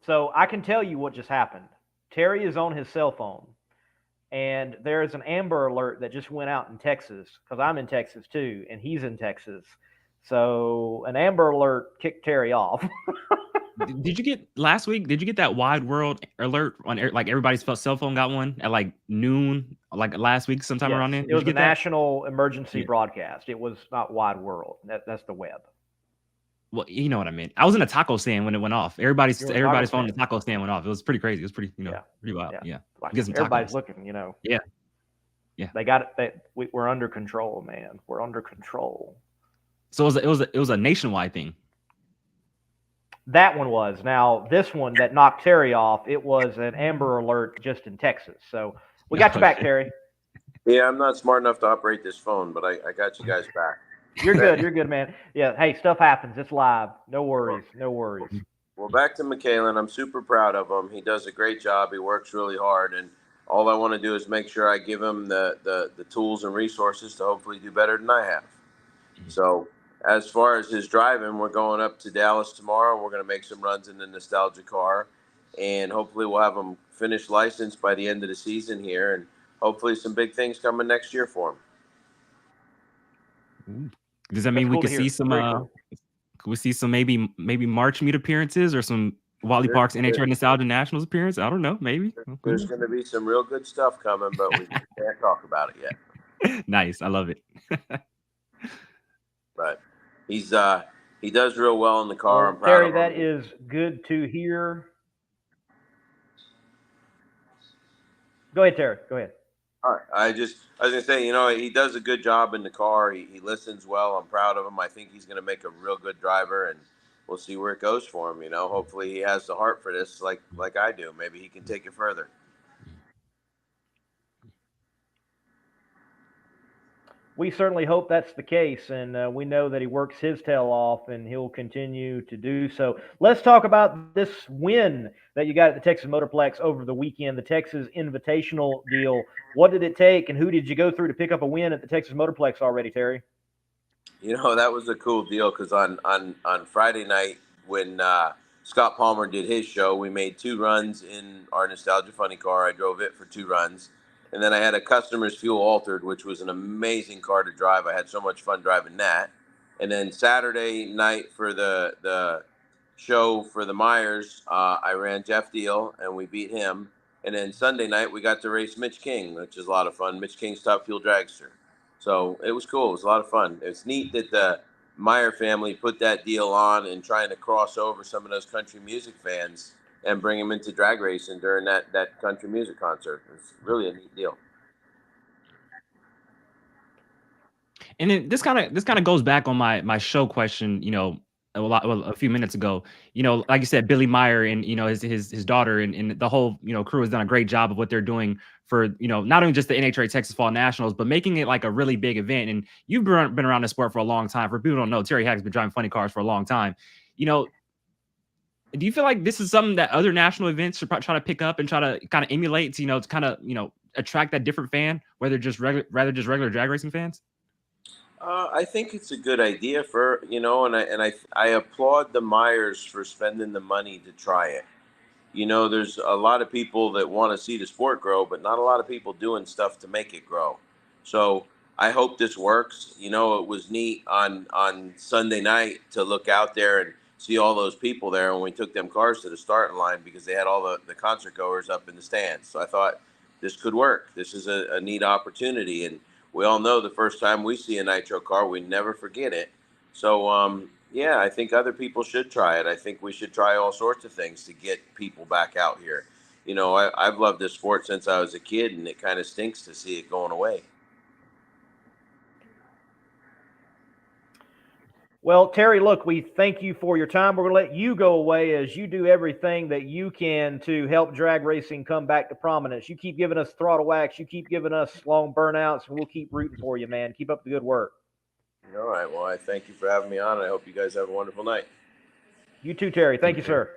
So I can tell you what just happened. Terry is on his cell phone, and there is an Amber Alert that just went out in Texas, because I'm in Texas too, and he's in Texas. So an Amber Alert kicked Terry off. Did you get last week? Did you get that wide world alert on like everybody's cell phone got one at like noon, like last week, sometime Yes, around then? it was a that? national emergency broadcast. It was not wide world. That's the web. Well, you know what I mean. I was in a taco stand when it went off. Everybody's phone in the taco stand went off. It was pretty crazy. It was pretty, pretty wild. Yeah. Like everybody's looking, Yeah. They got it. We're under control, man. We're under control. So it was a nationwide thing. That one was. Now this one that knocked Terry off, it was an Amber Alert just in Texas. So we got you back, Terry. Yeah, I'm not smart enough to operate this phone, but I got you guys back. You're good. You're good, man. Yeah. Hey, stuff happens. It's live. No worries. No worries. Well, back to Michaelan. I'm super proud of him. He does a great job. He works really hard, and all I want to do is make sure I give him the tools and resources to hopefully do better than I have. So as far as his driving, we're going up to Dallas tomorrow, and we're going to make some runs in the nostalgia car, and hopefully we'll have him finished licensed by the end of the season here, and hopefully some big things coming next year for him. Does that mean we could see some? Could we see some maybe March meet appearances or some Wally Parks NHRA Nostalgia Nationals appearance? I don't know. Maybe there's going to be some real good stuff coming, but we can't talk about it yet. Nice, I love it. But he does real well in the car. I'm proud Terry, of him. that is good to hear. Go ahead, Terry. Go ahead. All right. I was going to say, he does a good job in the car. He listens well. I'm proud of him. I think he's going to make a real good driver, and we'll see where it goes for him. Hopefully he has the heart for this like I do. Maybe he can take it further. We certainly hope that's the case, and we know that he works his tail off, and he'll continue to do so. Let's talk about this win that you got at the Texas Motorplex over the weekend, the Texas Invitational deal. What did it take, and who did you go through to pick up a win at the Texas Motorplex already, Terry? That was a cool deal because on Friday night when Scott Palmer did his show, we made 2 runs in our Nostalgia Funny car. I drove it for 2 runs. And then I had a Customer's Fuel Altered, which was an amazing car to drive. I had so much fun driving that. And then Saturday night for the show for the Myers, I ran Jeff Deal, and we beat him. And then Sunday night, we got to race Mitch King, which is a lot of fun. Mitch King's Top Fuel Dragster. So it was cool. It was a lot of fun. It's neat that the Meyer family put that deal on and trying to cross over some of those country music fans and bring them into drag racing during that country music concert. It's really a neat deal. And then this kind of goes back on my show question, a few minutes ago. Like you said, Billy Meyer and his daughter and the whole crew has done a great job of what they're doing for not only just the NHRA Texas Fall Nationals, but making it like a really big event. And you've been around the sport for a long time. For people who don't know, Terry Hack's been driving funny cars for a long time. Do you feel like this is something that other national events should try to pick up and try to kind of emulate, to kind of attract that different fan, rather just regular drag racing fans? I think it's a good idea for and I applaud the Myers for spending the money to try it. There's a lot of people that want to see the sport grow, but not a lot of people doing stuff to make it grow. So I hope this works. It was neat on Sunday night to look out there and see all those people there when we took them cars to the starting line, because they had all the concert goers up in the stands. So I thought this could work. This is a neat opportunity. And we all know the first time we see a Nitro car, we never forget it. So, yeah, I think other people should try it. I think we should try all sorts of things to get people back out here. You know, I've loved this sport since I was a kid, and it kind of stinks to see it going away. Well, Terry, look, we thank you for your time. We're going to let you go away as you do everything that you can to help drag racing come back to prominence. You keep giving us throttle wax. You keep giving us long burnouts, and we'll keep rooting for you, man. Keep up the good work. All right. Well, I thank you for having me on. I hope you guys have a wonderful night. You too, Terry. Thank you, sir.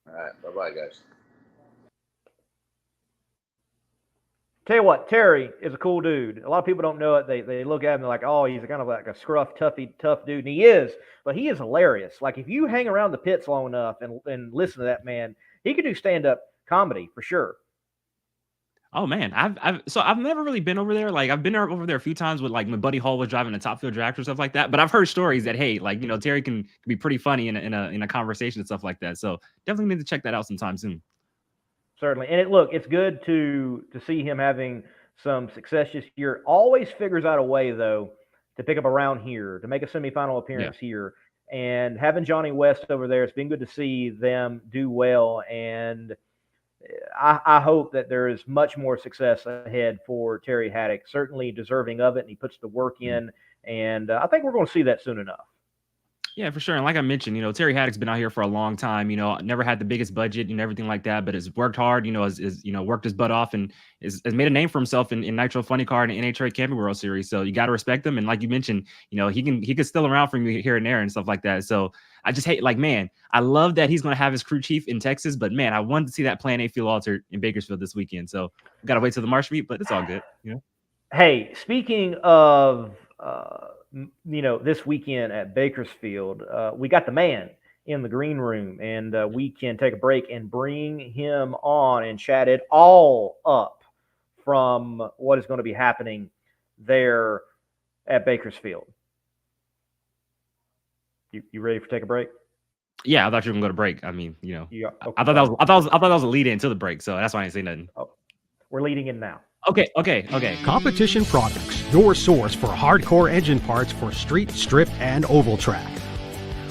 All right. Bye-bye, guys. Tell you what, Terry is a cool dude. A lot of people don't know it. They look at him, they're like, oh, he's kind of like a scruff, tough dude. And he is, but he is hilarious. Like, if you hang around the pits long enough and listen to that man, he could do stand-up comedy for sure. Oh man, I've never really been over there. Like, I've been over there a few times with, like, my buddy Hall was driving a Top Fuel Dragster, stuff like that. But I've heard stories that, hey, like, you know, Terry can be pretty funny in a conversation and stuff like that. So definitely need to check that out sometime soon. Certainly. And look, it's good to see him having some success this year. Always figures out a way, though, to pick up around here, to make a semifinal appearance here. And having Johnny West over there, it's been good to see them do well. And I hope that there is much more success ahead for Terry Haddock. Certainly deserving of it, and he puts the work in. And I think we're going to see that soon enough. Yeah, for sure. And like I mentioned, you know, Terry Haddock's been out here for a long time, you know, never had the biggest budget and everything like that, but has worked hard, you know, has you know, worked his butt off and has made a name for himself in Nitro Funny Car and the NHRA Camping World Series. So you got to respect him. And like you mentioned, you know, he can still around for you here and there and stuff like that. So I just hate, like, man, I love that he's going to have his crew chief in Texas, but man, I wanted to see that Plan A fuel altered in Bakersfield this weekend. So we got to wait till the March meet, but it's all good, you know? Hey, speaking of, you know, this weekend at Bakersfield, we got the man in the green room, and we can take a break and bring him on and chat it all up from what is going to be happening there at Bakersfield. You ready for take a break? Yeah, I thought you were gonna go to break. I mean, you know, Yeah, okay. I thought that was a lead in to the break, so that's why I didn't say nothing. Oh, we're leading in now. Okay. Competition Products, your source for hardcore engine parts for street, strip, and oval track.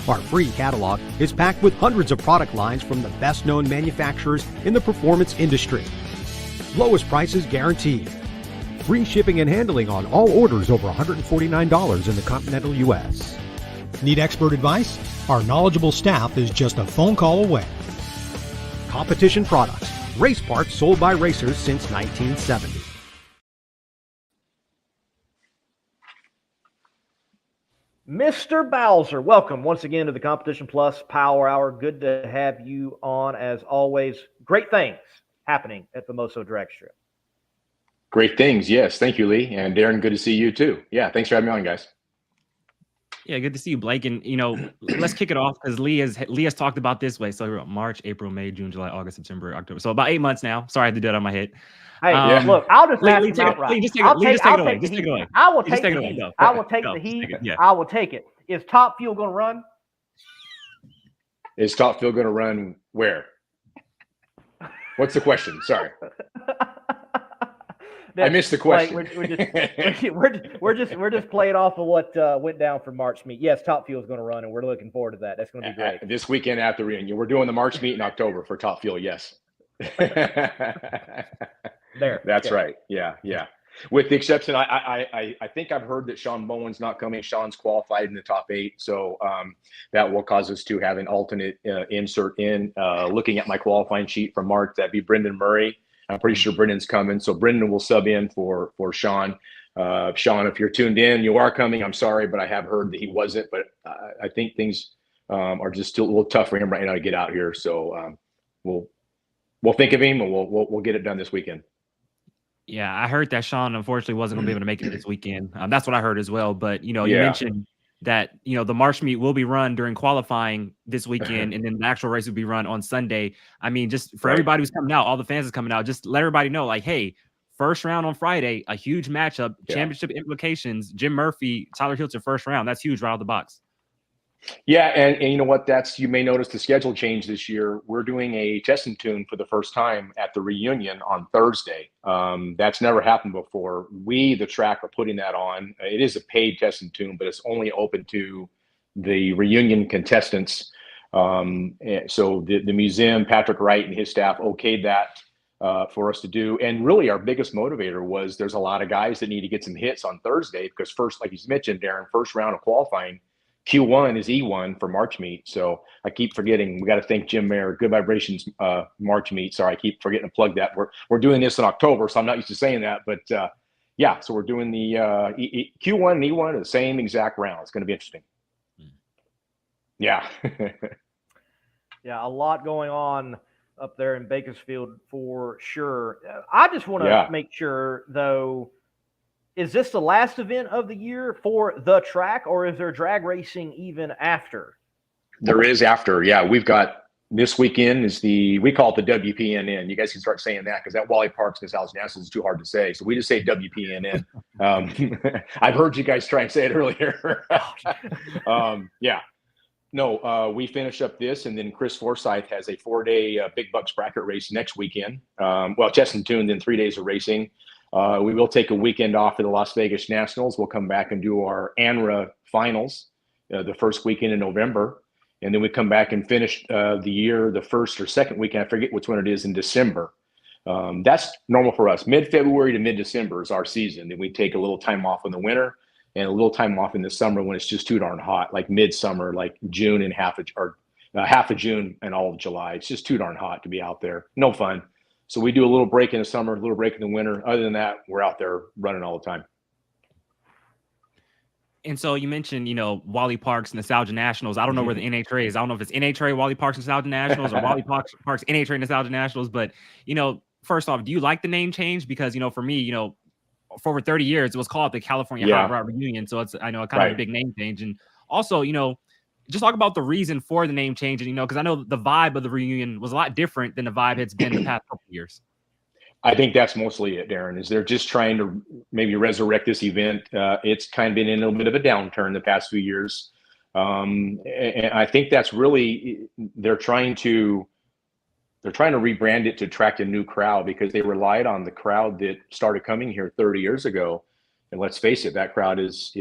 Our free catalog is packed with hundreds of product lines from the best-known manufacturers in the performance industry. Lowest prices guaranteed. Free shipping and handling on all orders over $149 in the continental U.S. Need expert advice? Our knowledgeable staff is just a phone call away. Competition Products, race parts sold by racers since 1970. Mr. Bowser, welcome once again to the Competition Plus Power Hour. Good to have you on as always. Great things happening at Famoso Dragstrip. Great things, yes. Thank you, Lee. And Darren, good to see you too. Yeah, thanks for having me on, guys. Yeah, good to see you, Blake. And, you know, let's kick it off because Lee has talked about this way. So March, April, May, June, July, August, September, October. So about 8 months now. Sorry, I had to do it on my head. Hey, look, I'll just ask Lee, him outright. just take it away. Just take it away. I will take the heat. I will take the heat. I will take it. Is Top Fuel going to run? Is Top Fuel going to run where? What's the question? Sorry. I missed the question. Like, we're just playing off of what went down for March meet. Yes, Top Fuel is going to run, and we're looking forward to that. That's going to be great. This weekend after reunion, we're doing the March meet in October for Top Fuel. Yes. That's right. Yeah. With the exception, I think I've heard that Sean Bowen's not coming. Sean's qualified in the top 8, so that will cause us to have an alternate insert in. Looking at my qualifying sheet for March, that'd be Brendan Murray. I'm pretty sure Brendan's coming, so Brendan will sub in for Sean. Sean, if you're tuned in, you are coming. I'm sorry, but I have heard that he wasn't. But I think things are just still a little tough for him right now to get out here. So we'll think of him, and we'll get it done this weekend. Yeah, I heard that Sean unfortunately wasn't going to be able to make it this weekend. That's what I heard as well. But you know, you mentioned that, you know, the March meet will be run during qualifying this weekend, and then the actual race will be run on Sunday. I mean, just for everybody who's coming out, all the fans is coming out, just let everybody know, like, hey, first round on Friday, a huge matchup, championship implications. Jim Murphy, Tyler Hilton, first round. That's huge right out of the box. Yeah, and you know what? You may notice the schedule change this year. We're doing a test and tune for the first time at the reunion on Thursday. That's never happened before. We, the track, are putting that on. It is a paid test and tune, but it's only open to the reunion contestants. So the museum, Patrick Wright and his staff okayed that for us to do. And really, our biggest motivator was there's a lot of guys that need to get some hits on Thursday because first, like you mentioned, Darren, first round of qualifying. Q1 is E1 for March meet. So I keep forgetting. We got to thank Jim Mayer, Good Vibrations March meet. Sorry, I keep forgetting to plug that. We're doing this in October, so I'm not used to saying that. But yeah, so we're doing the Q1 and E1 are the same exact round. It's going to be interesting. Yeah. Yeah, a lot going on up there in Bakersfield for sure. I just want to make sure, though, is this the last event of the year for the track, or is there drag racing even after? There is after. Yeah, we've got this weekend we call it the WPNN. You guys can start saying that because that Wally Parks and South Nationals is too hard to say. So we just say WPNN. I've heard you guys try and say it earlier. Yeah. No, we finish up this, and then Chris Forsyth has a 4-day big bucks bracket race next weekend. Well, chest and tune, then 3 days of racing. We will take a weekend off for the Las Vegas Nationals. We'll come back and do our NHRA finals the first weekend in November. And then we come back and finish the year, the first or second weekend. I forget which one it is in December. That's normal for us. Mid-February to mid-December is our season. Then we take a little time off in the winter and a little time off in the summer when it's just too darn hot, like midsummer, like June and half of June and all of July. It's just too darn hot to be out there. No fun. So we do a little break in the summer, a little break in the winter. Other than that, we're out there running all the time. And so you mentioned, Wally Parks Nostalgia Nationals. I don't know where the NHRA is. I don't know if it's NHRA Wally Parks Nostalgia Nationals or Wally Parks NHRA Nostalgia Nationals. But, first off, do you like the name change? Because, for me, for over 30 years, it was called the California Hot Rod Reunion. So it's, I know, kind of a big name change. And also, just talk about the reason for the name change, because I know the vibe of the reunion was a lot different than the vibe it's been the past couple of years. I think that's mostly it, Darren, is they're just trying to maybe resurrect this event. It's kind of been in a little bit of a downturn the past few years. And I think that's really, they're trying to rebrand it to attract a new crowd because they relied on the crowd that started coming here 30 years ago. And let's face it, that crowd is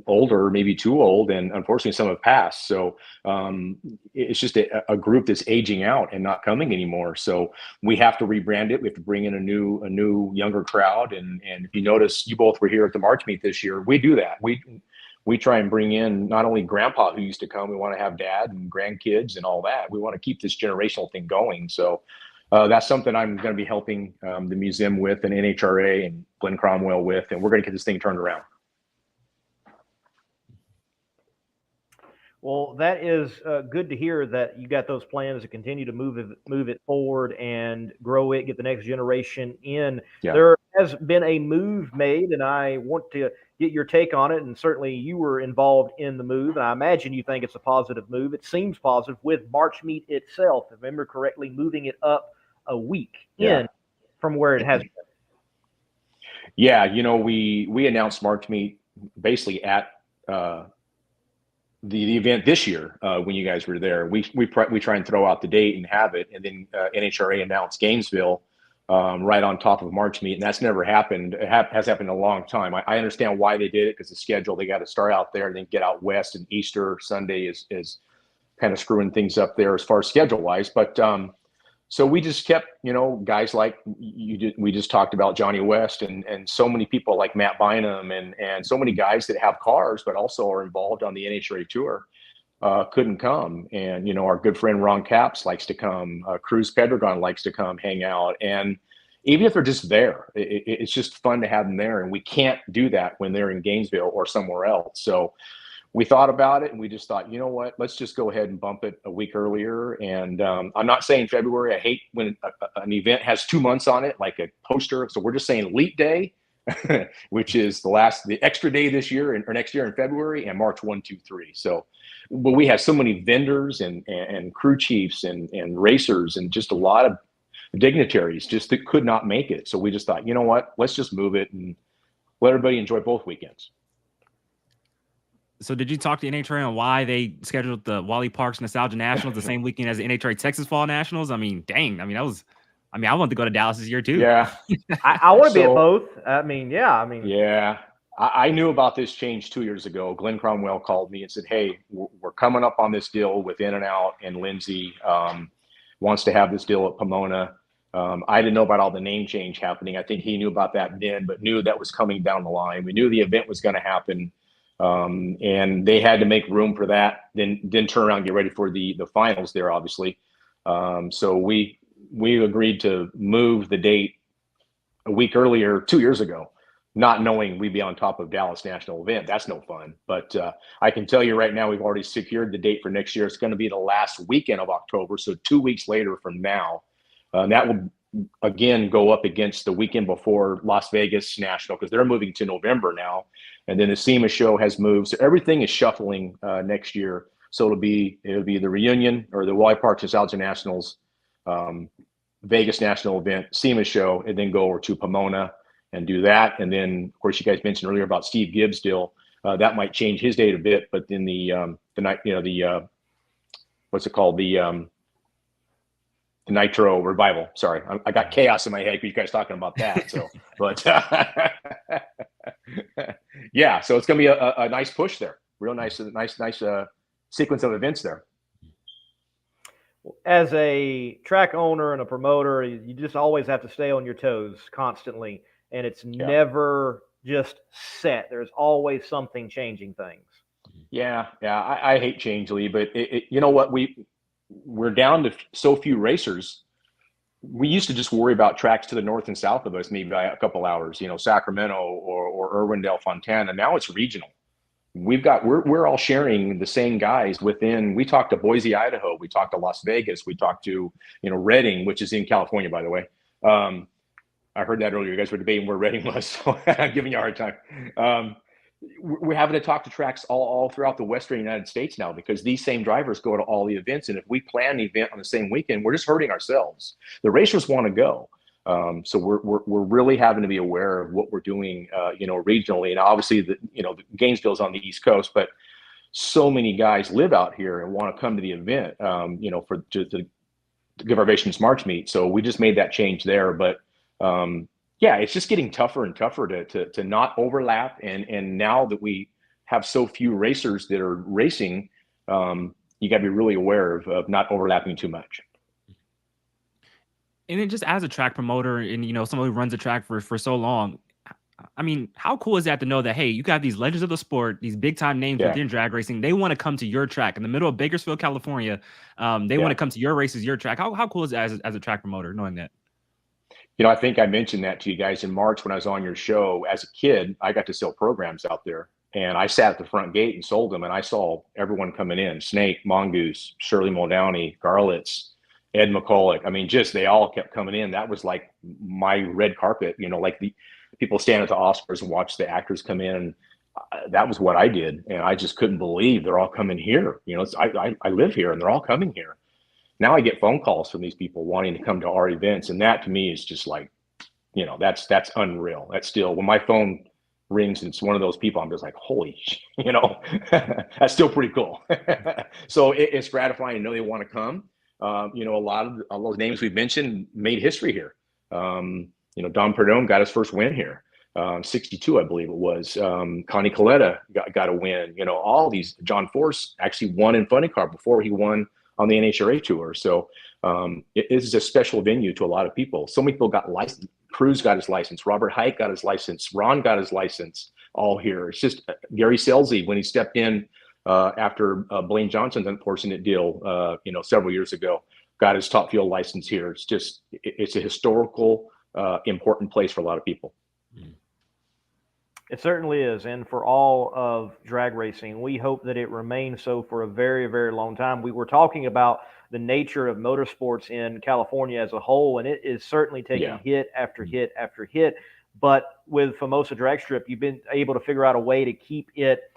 older, maybe too old, and unfortunately some have passed. So it's just a group that's aging out and not coming anymore. So we have to rebrand it. We have to bring in a new younger crowd. And if you notice, you both were here at the March meet this year. We do that. We try and bring in not only grandpa who used to come, we want to have dad and grandkids and all that. We want to keep this generational thing going. So that's something I'm going to be helping the museum with and NHRA and Glenn Cromwell with, and we're going to get this thing turned around. Well, that is good to hear that you got those plans to continue to move it forward and grow it, get the next generation in. Yeah. There has been a move made, and I want to get your take on it. And certainly you were involved in the move, and I imagine you think it's a positive move. It seems positive with March meet itself, if I remember correctly, moving it up a week in from where it has been. Yeah, we announced March meet basically at the event this year when you guys were there. We try and throw out the date and have it, and then NHRA announced Gainesville right on top of March meet, and that's never happened. It has happened in a long time. I understand why they did it because the schedule, they got to start out there and then get out west, and Easter Sunday is kind of screwing things up there as far as schedule wise. But so we just kept, guys like we just talked about Johnny West and so many people like Matt Bynum and so many guys that have cars, but also are involved on the NHRA tour couldn't come. And, our good friend Ron Capps likes to come. Cruz Pedregon likes to come hang out. And even if they're just there, it's just fun to have them there. And we can't do that when they're in Gainesville or somewhere else. So we thought about it and we just thought, you know what, let's just go ahead and bump it a week earlier. And I'm not saying February. I hate when an event has 2 months on it, like a poster. So we're just saying Elite Day, which is the extra day this year or next year in February, and March 1, 2, 3. So, but we have so many vendors and crew chiefs and racers and just a lot of dignitaries just that could not make it. So we just thought, you know what, let's just move it and let everybody enjoy both weekends. So did you talk to NHRA on why they scheduled the Wally Parks Nostalgia Nationals the same weekend as the NHRA Texas Fall Nationals? I mean, dang. I mean, I wanted to go to Dallas this year too. Yeah. I want to be at So- both. I mean, yeah. Yeah. I knew about this change 2 years ago. Glenn Cromwell called me and said, "Hey, we're coming up on this deal with In-N-Out, and Lindsay wants to have this deal at Pomona." I didn't know about all the name change happening. I think he knew about that then, but knew that was coming down the line. We knew the event was going to happen, and they had to make room for that. Then turn around and get ready for the finals there, obviously. So we agreed to move the date a week earlier 2 years ago, not knowing we'd be on top of Dallas National Event. That's no fun. But I can tell you right now, we've already secured the date for next year. It's going to be the last weekend of October, so 2 weeks later from now. That will, again, go up against the weekend before Las Vegas National, because they're moving to November now. And then the SEMA show has moved. So everything is shuffling next year. So it'll be the reunion or the Wally Parks Nostalgia Nationals, Vegas National Event, SEMA show, and then go over to Pomona and do that. And then, of course, you guys mentioned earlier about Steve Gibbs deal. That might change his date a bit, but then the night, what's it called? The Nitro Revival. Sorry, I got chaos in my head because you guys talking about that. So, but yeah, so it's gonna be a nice push there. Real nice sequence of events there. As a track owner and a promoter, you just always have to stay on your toes constantly, and it's never just set. There's always something changing things. Yeah, I hate change, Lee, but you know what? We're down to so few racers. We used to just worry about tracks to the north and south of us, maybe by a couple hours, Sacramento or Irwindale, Fontana. Now it's regional. We're all sharing the same guys within. We talked to Boise, Idaho. We talked to Las Vegas. We talked to, Redding, which is in California, by the way. I heard that earlier. You guys were debating where Redding was, so I'm giving you a hard time. We're having to talk to tracks all throughout the Western United States now, because these same drivers go to all the events. And if we plan an event on the same weekend, we're just hurting ourselves. The racers want to go. So we're really having to be aware of what we're doing, regionally. And obviously, the Gainesville's on the East Coast, but so many guys live out here and want to come to the event, to give our Vations March meet. So we just made that change there. But yeah, it's just getting tougher and tougher to not overlap. And now that we have so few racers that are racing, you got to be really aware of not overlapping too much. And then just as a track promoter and, someone who runs a track for so long, I mean, how cool is that to know that, hey, you got these legends of the sport, these big time names within drag racing. They want to come to your track in the middle of Bakersfield, California. They want to come to your races, your track. How cool is that as a track promoter, knowing that? I think I mentioned that to you guys in March when I was on your show. As a kid, I got to sell programs out there, and I sat at the front gate and sold them, and I saw everyone coming in: Snake, Mongoose, Shirley Muldowney, Garlitz, Ed McCulloch. I mean, they all kept coming in. That was like my red carpet, like the people stand at the Oscars and watch the actors come in. That was what I did, and I just couldn't believe they're all coming here. I live here, and they're all coming here. Now I get phone calls from these people wanting to come to our events, and that to me is just like, that's unreal. That's still, when my phone rings and it's one of those people, I'm just like, holy, that's still pretty cool. So it's gratifying to know they want to come. A lot of all those names we've mentioned made history here. Don Perdone got his first win here. 62, I believe it was. Connie Coletta got a win. All these. John Force actually won in Funny Car before he won on the NHRA tour. So it is a special venue to a lot of people. So many people got licensed. Cruz got his license. Robert Hike got his license. Ron got his license. All here. It's just Gary Selzy, when he stepped in after Blaine Johnson's unfortunate deal, several years ago, got his top fuel license here. It's a historical, important place for a lot of people. It certainly is. And for all of drag racing, we hope that it remains so for a very, very long time. We were talking about the nature of motorsports in California as a whole, and it is certainly taking hit after hit after hit. But with Famoso Dragstrip, you've been able to figure out a way to keep it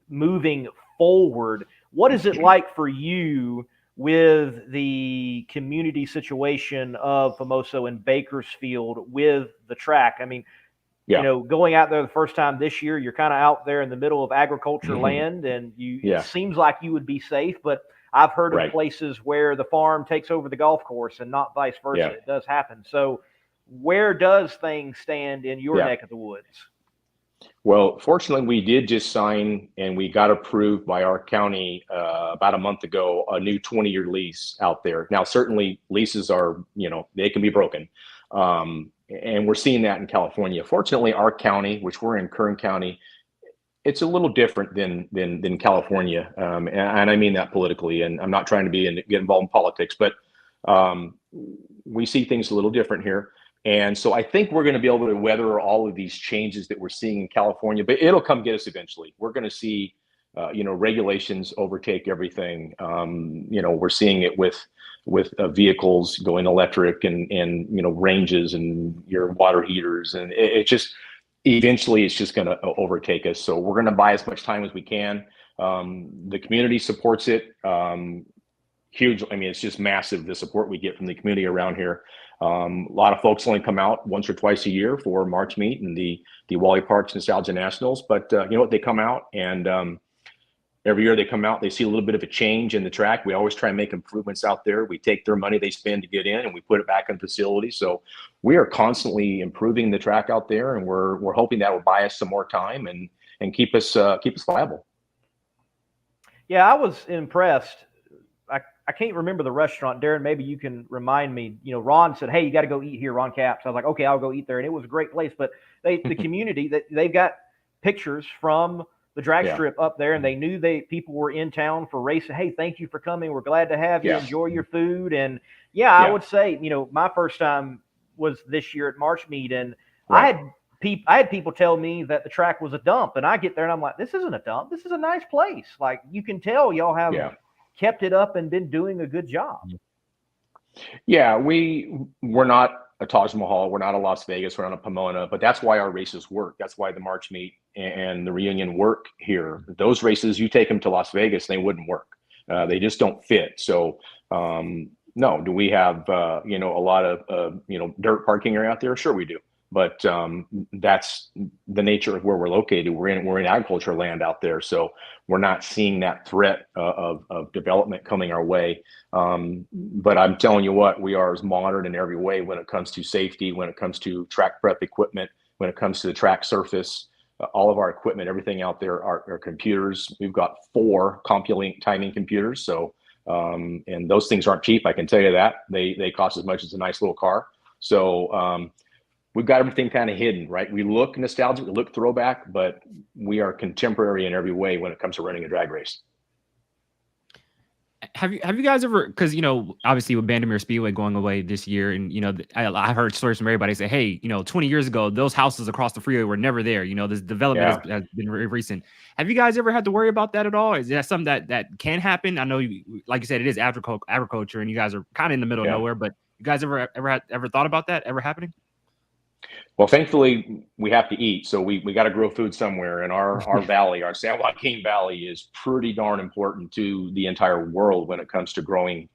moving forward. What is it like for you with the community situation of Famoso in Bakersfield with the track? I mean, you know, going out there the first time this year, you're kind of out there in the middle of agriculture land, and it seems like you would be safe, but I've heard of places where the farm takes over the golf course and not vice versa. It does happen. So where does things stand in your neck of the woods? Well, fortunately, we did just sign and we got approved by our county about a month ago, a new 20-year lease out there. Now, certainly leases are, you know, they can be broken. And we're seeing that in California. Fortunately, our county, which we're in Kern County, it's a little different than California. And I mean that politically, and I'm not trying to get involved in politics, but we see things a little different here. And so I think we're going to be able to weather all of these changes that we're seeing in California, but it'll come get us eventually. We're going to see, you know, regulations overtake everything. You know, we're seeing it with vehicles going electric and you know, ranges and your water heaters, and it just eventually it's just going to overtake us. So we're going to buy as much time as we can. The community supports it huge. I mean, it's just massive, the support we get from the community around here. A lot of folks only come out once or twice a year for March Meet and the Wally Parks Nostalgia Nationals, but you know what, they come out, and every year they come out, they see a little bit of a change in the track. We always try and make improvements out there. We take their money they spend to get in and we put it back in the facility. So we are constantly improving the track out there, and we're hoping that will buy us some more time and keep us viable. Yeah, I was impressed. I can't remember the restaurant. Darren, maybe you can remind me. You know, Ron said, "Hey, you got to go eat here, Ron Capps." I was like, "Okay, I'll go eat there." And it was a great place. But the community, they've got pictures from the Dragstrip up there, and they knew people were in town for racing. Hey, thank you for coming. We're glad to have you. Enjoy your food. And I would say, you know, my first time was this year at March Meet, and I had people tell me that the track was a dump, and I get there and I'm like, this isn't a dump. This is a nice place. Like, you can tell y'all have kept it up and been doing a good job. Yeah, we're not a Taj Mahal, we're not a Las Vegas, we're not a Pomona, but that's why our races work. That's why the March Meet and the Reunion work here. Those races, you take them to Las Vegas, they wouldn't work. They just don't fit. So no, do we have you know, a lot of you know, dirt parking area out there? Sure we do. But that's the nature of where we're located. We're in agriculture land out there, so we're not seeing that threat of development coming our way. But I'm telling you what, we are as modern in every way when it comes to safety, when it comes to track prep equipment, when it comes to the track surface. All of our equipment, everything out there are computers. We've got 4 CompuLink timing computers, so and those things aren't cheap. I can tell you that. They cost as much as a nice little car. So we've got everything kind of hidden, right? We look nostalgic, we look throwback, but we are contemporary in every way when it comes to running a drag race. Have you guys ever, because, you know, obviously with Bandimere Speedway going away this year, and, you know, I heard stories from everybody say, hey, you know, 20 years ago, those houses across the freeway were never there. You know, this development has been very recent. Have you guys ever had to worry about that at all? Is that something that can happen? I know, like you said, it is agriculture, and you guys are kind of in the middle of nowhere, but you guys ever thought about that ever happening? Well, thankfully, we have to eat, so we got to grow food somewhere. And our valley, our San Joaquin Valley, is pretty darn important to the entire world when it comes to growing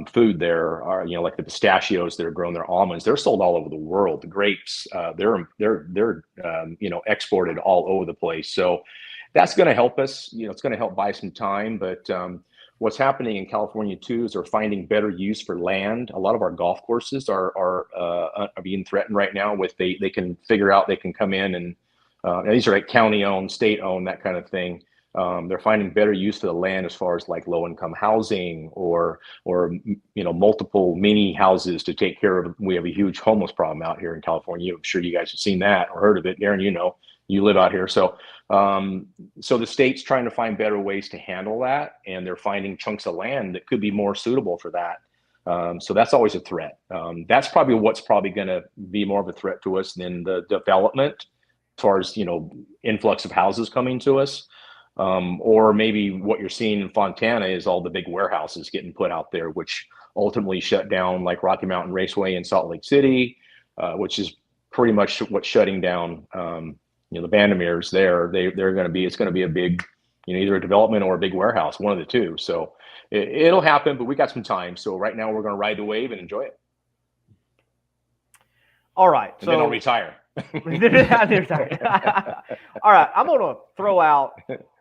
food. There are, you know, like the pistachios that are grown, their almonds, they're sold all over the world. The grapes, they're you know, exported all over the place. So that's going to help us. You know, it's going to help buy some time, but what's happening in California too is they're finding better use for land. A lot of our golf courses are being threatened right now with they can figure out they can come in and these are like county owned, state owned, that kind of thing. They're finding better use for the land as far as like low income housing or you know, multiple mini houses to take care of. We have a huge homeless problem out here in California. I'm sure you guys have seen that or heard of it. Darren, you know, you live out here. So so the state's trying to find better ways to handle that, and they're finding chunks of land that could be more suitable for that. So that's always a threat. That's probably what's probably going to be more of a threat to us than the development as far as, you know, influx of houses coming to us. Or maybe what you're seeing in Fontana is all the big warehouses getting put out there, which ultimately shut down like Rocky Mountain Raceway in Salt Lake City, which is pretty much what's shutting down you know, the Bandimeres there. It's going to be a big, you know, either a development or a big warehouse, one of the two. So it'll happen, but we got some time. So right now we're going to ride the wave and enjoy it. All right. And then I'll retire. All right. I'm going to throw out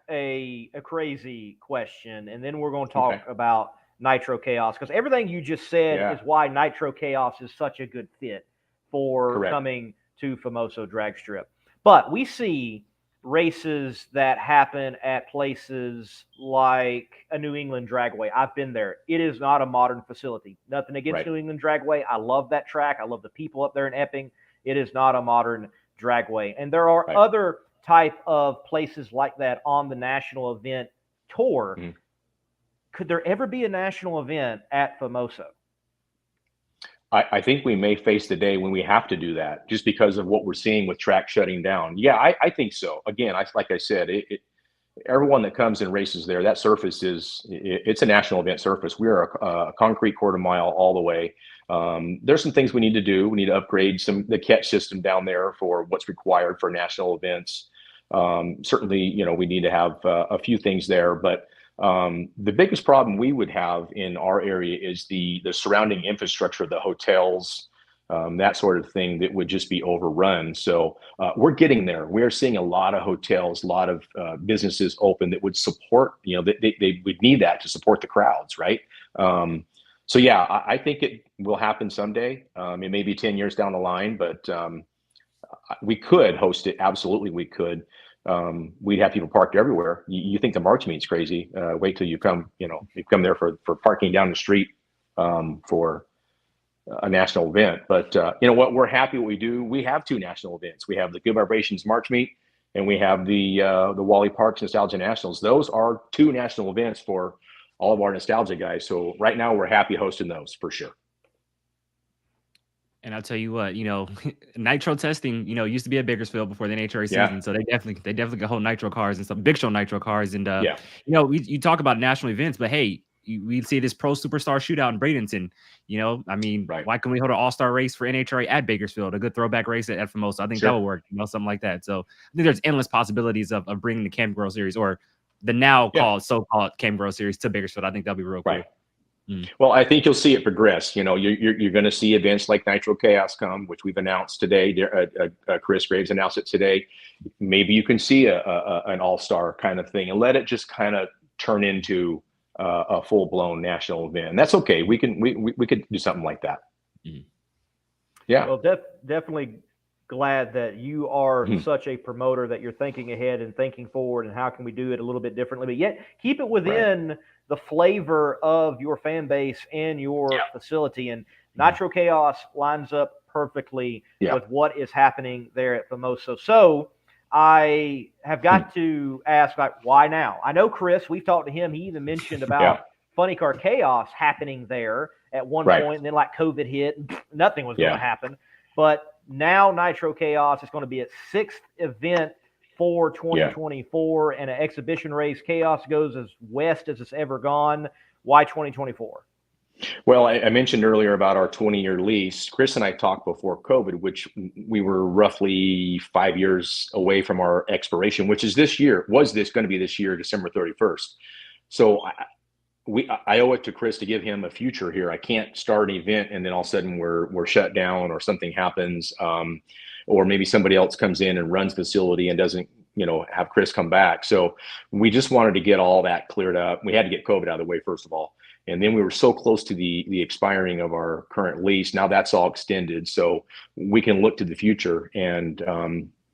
a crazy question, and then we're going to talk about Nitro Chaos, because everything you just said is why Nitro Chaos is such a good fit for coming to Famoso Dragstrip. But we see races that happen at places like a New England Dragway. I've been there. It is not a modern facility. Nothing against New England Dragway. I love that track. I love the people up there in Epping. It is not a modern dragway. And there are other type of places like that on the national event tour. Could there ever be a national event at Famoso? I think we may face the day when we have to do that, just because of what we're seeing with track shutting down. Yeah, I think so. Again, like I said, everyone that comes and races there, that surface it's a national event surface. We are a concrete quarter mile all the way. There's some things we need to do. We need to upgrade the catch system down there for what's required for national events. Certainly, we need to have a few things there, but the biggest problem we would have in our area is the surrounding infrastructure, the hotels, that sort of thing that would just be overrun. So we're getting there. We're seeing a lot of hotels, a lot of businesses open that would support, they would need that to support the crowds, right? So yeah, I think it will happen someday. It may be 10 years down the line, but we could host it. Absolutely, we could. We'd have people parked everywhere. You think the March meet's crazy? Wait till you come. You come there for parking down the street for a national event. But you know what? We're happy what we do. We have two national events. We have the Good Vibrations March meet, and we have the Wally Parks Nostalgia Nationals. Those are two national events for all of our nostalgia guys. So right now we're happy hosting those for sure. And I'll tell you what, nitro testing, used to be at Bakersfield before the NHRA season. So they definitely got whole nitro cars and some big show nitro cars. And, you talk about national events, but hey, we see this pro superstar shootout in Bradenton. Why can we hold an all-star race for NHRA at Bakersfield, a good throwback race at Famoso? I think that would work, something like that. So I think there's endless possibilities of bringing the Camp Grow series, or the now so-called Camp Grow series, to Bakersfield. I think that'll be real cool. Well, I think you'll see it progress. You're going to see events like Nitro Chaos come, which we've announced today. Chris Graves announced it today. Maybe you can see an all-star kind of thing, and let it just kind of turn into a full-blown national event. And that's okay. We could do something like that. Yeah. Well, definitely glad that you are such a promoter, that you're thinking ahead and thinking forward, and how can we do it a little bit differently, but yet keep it within the flavor of your fan base and your facility. And Nitro Chaos lines up perfectly with what is happening there at Famoso. So I have got to ask, why now? I know Chris, we've talked to him. He even mentioned about Funny Car Chaos happening there at one point, and then COVID hit and nothing was going to happen. But now Nitro Chaos is going to be its sixth event for 2024, and an exhibition race. Chaos goes as west as it's ever gone. Why 2024? Well, I mentioned earlier about our 20-year lease. Chris and I talked before COVID, which we were roughly 5 years away from our expiration, which is this year. Was this going to be this year, December 31st? So I owe it to Chris to give him a future here. I can't start an event and then all of a sudden we're shut down, or something happens, or maybe somebody else comes in and runs the facility and doesn't, have Chris come back. So we just wanted to get all that cleared up. We had to get COVID out of the way, first of all. And then we were so close to the expiring of our current lease. Now that's all extended, so we can look to the future. And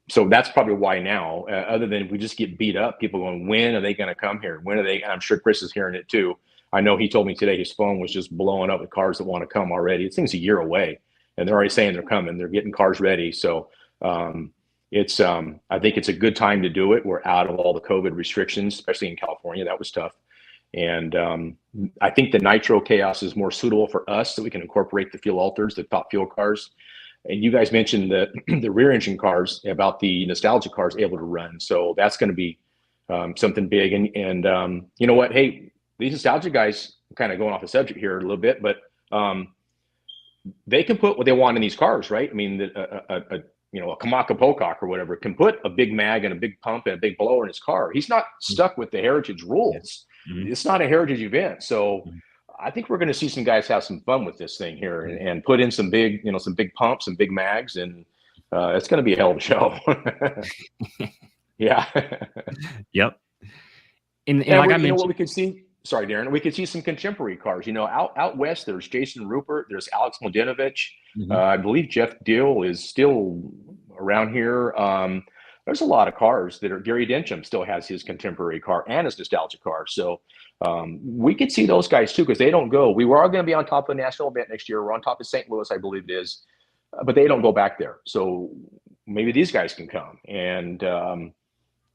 so that's probably why now, other than we just get beat up, people going, when are they going to come here? When are they? And I'm sure Chris is hearing it too. I know he told me today his phone was just blowing up with cars that want to come already. This thing's a year away, and they're already saying they're coming. They're getting cars ready. So I think it's a good time to do it. We're out of all the COVID restrictions, especially in California. That was tough. And I think the Nitro Chaos is more suitable for us, so we can incorporate the fuel alters, the top fuel cars. And you guys mentioned the rear engine cars, about the nostalgia cars able to run. So that's going to be something big. And you know what? Hey, these nostalgia guys, kind of going off the subject here a little bit, but they can put what they want in these cars, right? I mean, a Kamaka Pocock or whatever can put a big mag and a big pump and a big blower in his car. He's not stuck with the heritage rules. It's not a heritage event. So I think we're going to see some guys have some fun with this thing here and put in some big, some big pumps, some big mags, and it's going to be a hell of a show. Yeah. Yep. And And like I what mentioned, we could see. Sorry, Darren. We could see some contemporary cars. Out west, there's Jason Rupert, there's Alex Mladinovich. I believe Jeff Dill is still around here. There's a lot of cars that are. Gary Dencham still has his contemporary car and his nostalgia car. So we could see those guys too, because they don't go. We were all going to be on top of the national event next year. We're on top of St. Louis, I believe it is, but they don't go back there. So maybe these guys can come, and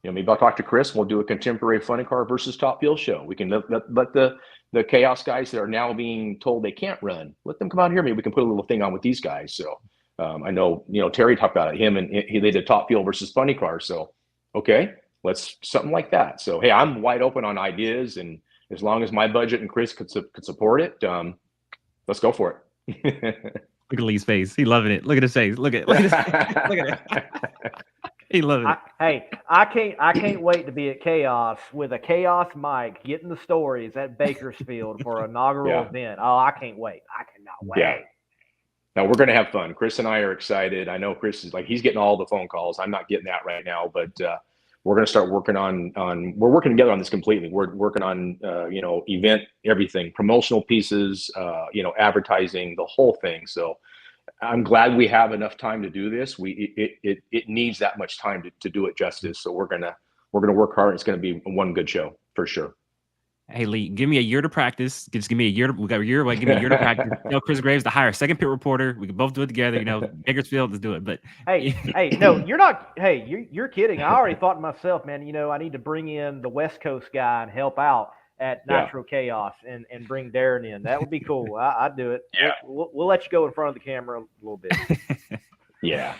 maybe I'll talk to Chris. We'll do a contemporary funny car versus Top Fuel show. We can let the chaos guys that are now being told they can't run, let them come out here. Maybe we can put a little thing on with these guys. So I know Terry talked about it. Him and they did Top Fuel versus funny cars. So okay, let's something like that. So hey, I'm wide open on ideas, and as long as my budget and Chris could support it, let's go for it. Look at Lee's face. He loving it. Look at his face. Look at his face. Look at it. He loving it. I can't wait to be at Chaos with a Chaos mic getting the stories at Bakersfield for an inaugural event. Oh, I can't wait. I cannot wait. Yeah. Now we're going to have fun. Chris and I are excited. I know Chris is he's getting all the phone calls. I'm not getting that right now, but we're going to start working on we're working together on this completely. We're working on, event, everything, promotional pieces, advertising, the whole thing. So I'm glad we have enough time to do this. It needs that much time to do it justice. So we're going to work hard. It's going to be one good show for sure. Hey, Lee, give me a year to practice. Just give me a year. We got a year. Give me a year to practice. Tell Chris Graves to hire a second pit reporter. We can both do it together. Bakersfield, let's do it. But hey, no, you're not. Hey, you're kidding. I already thought to myself, man. I need to bring in the West Coast guy and help out at Nitro Chaos and bring Darren in. That would be cool. I'd do it. Yeah, we'll let you go in front of the camera a little bit. Yeah.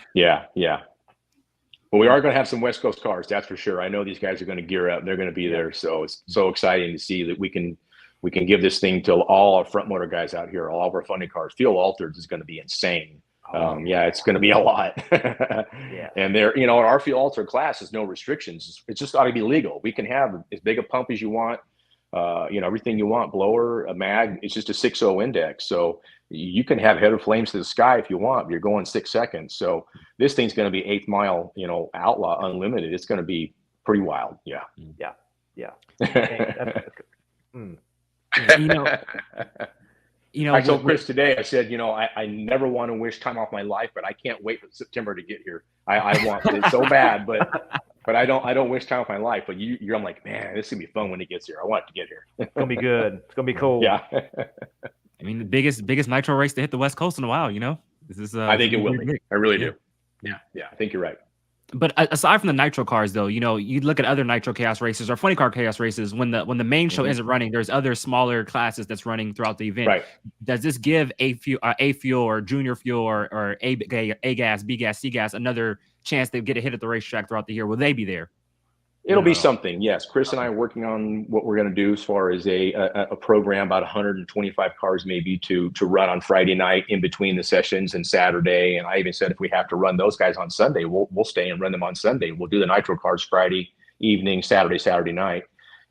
Well, we are going to have some West Coast cars, that's for sure. I know these guys are going to gear up. They're going to be there. So it's so exciting to see that we can give this thing to all our front motor guys out here, all of our funny cars. Fuel Altered is going to be insane. It's going to be a lot. And our Fuel Altered class has no restrictions. It's just got to be legal. We can have as big a pump as you want. Everything you want, blower, a mag. It's just a 6.0 index. So you can have header flames to the sky if you want. You're going 6 seconds. So this thing's going to be 8th mile, outlaw unlimited. It's going to be pretty wild. Yeah. I told Chris today, I said, I never want to wish time off my life, but I can't wait for September to get here. I want it so bad, but I don't wish time off my life. But I'm like, man, this is gonna be fun when it gets here. I want it to get here. It's gonna be good. It's gonna be cool. Yeah. I mean, the biggest nitro race to hit the West Coast in a while. This is. I think it will be. I really do. Yeah. I think you're right. But aside from the nitro cars, though, you look at other nitro chaos races or funny car chaos races. When the main show isn't running, there's other smaller classes that's running throughout the event. Right. Does this give A fuel or junior fuel or A gas, B gas, C gas another chance to get a hit at the racetrack throughout the year? Will they be there? It'll be something. Yes. Chris and I are working on what we're going to do as far as a program, about 125 cars maybe to run on Friday night in between the sessions and Saturday. And I even said, if we have to run those guys on Sunday, we'll stay and run them on Sunday. We'll do the nitro cars Friday evening, Saturday night.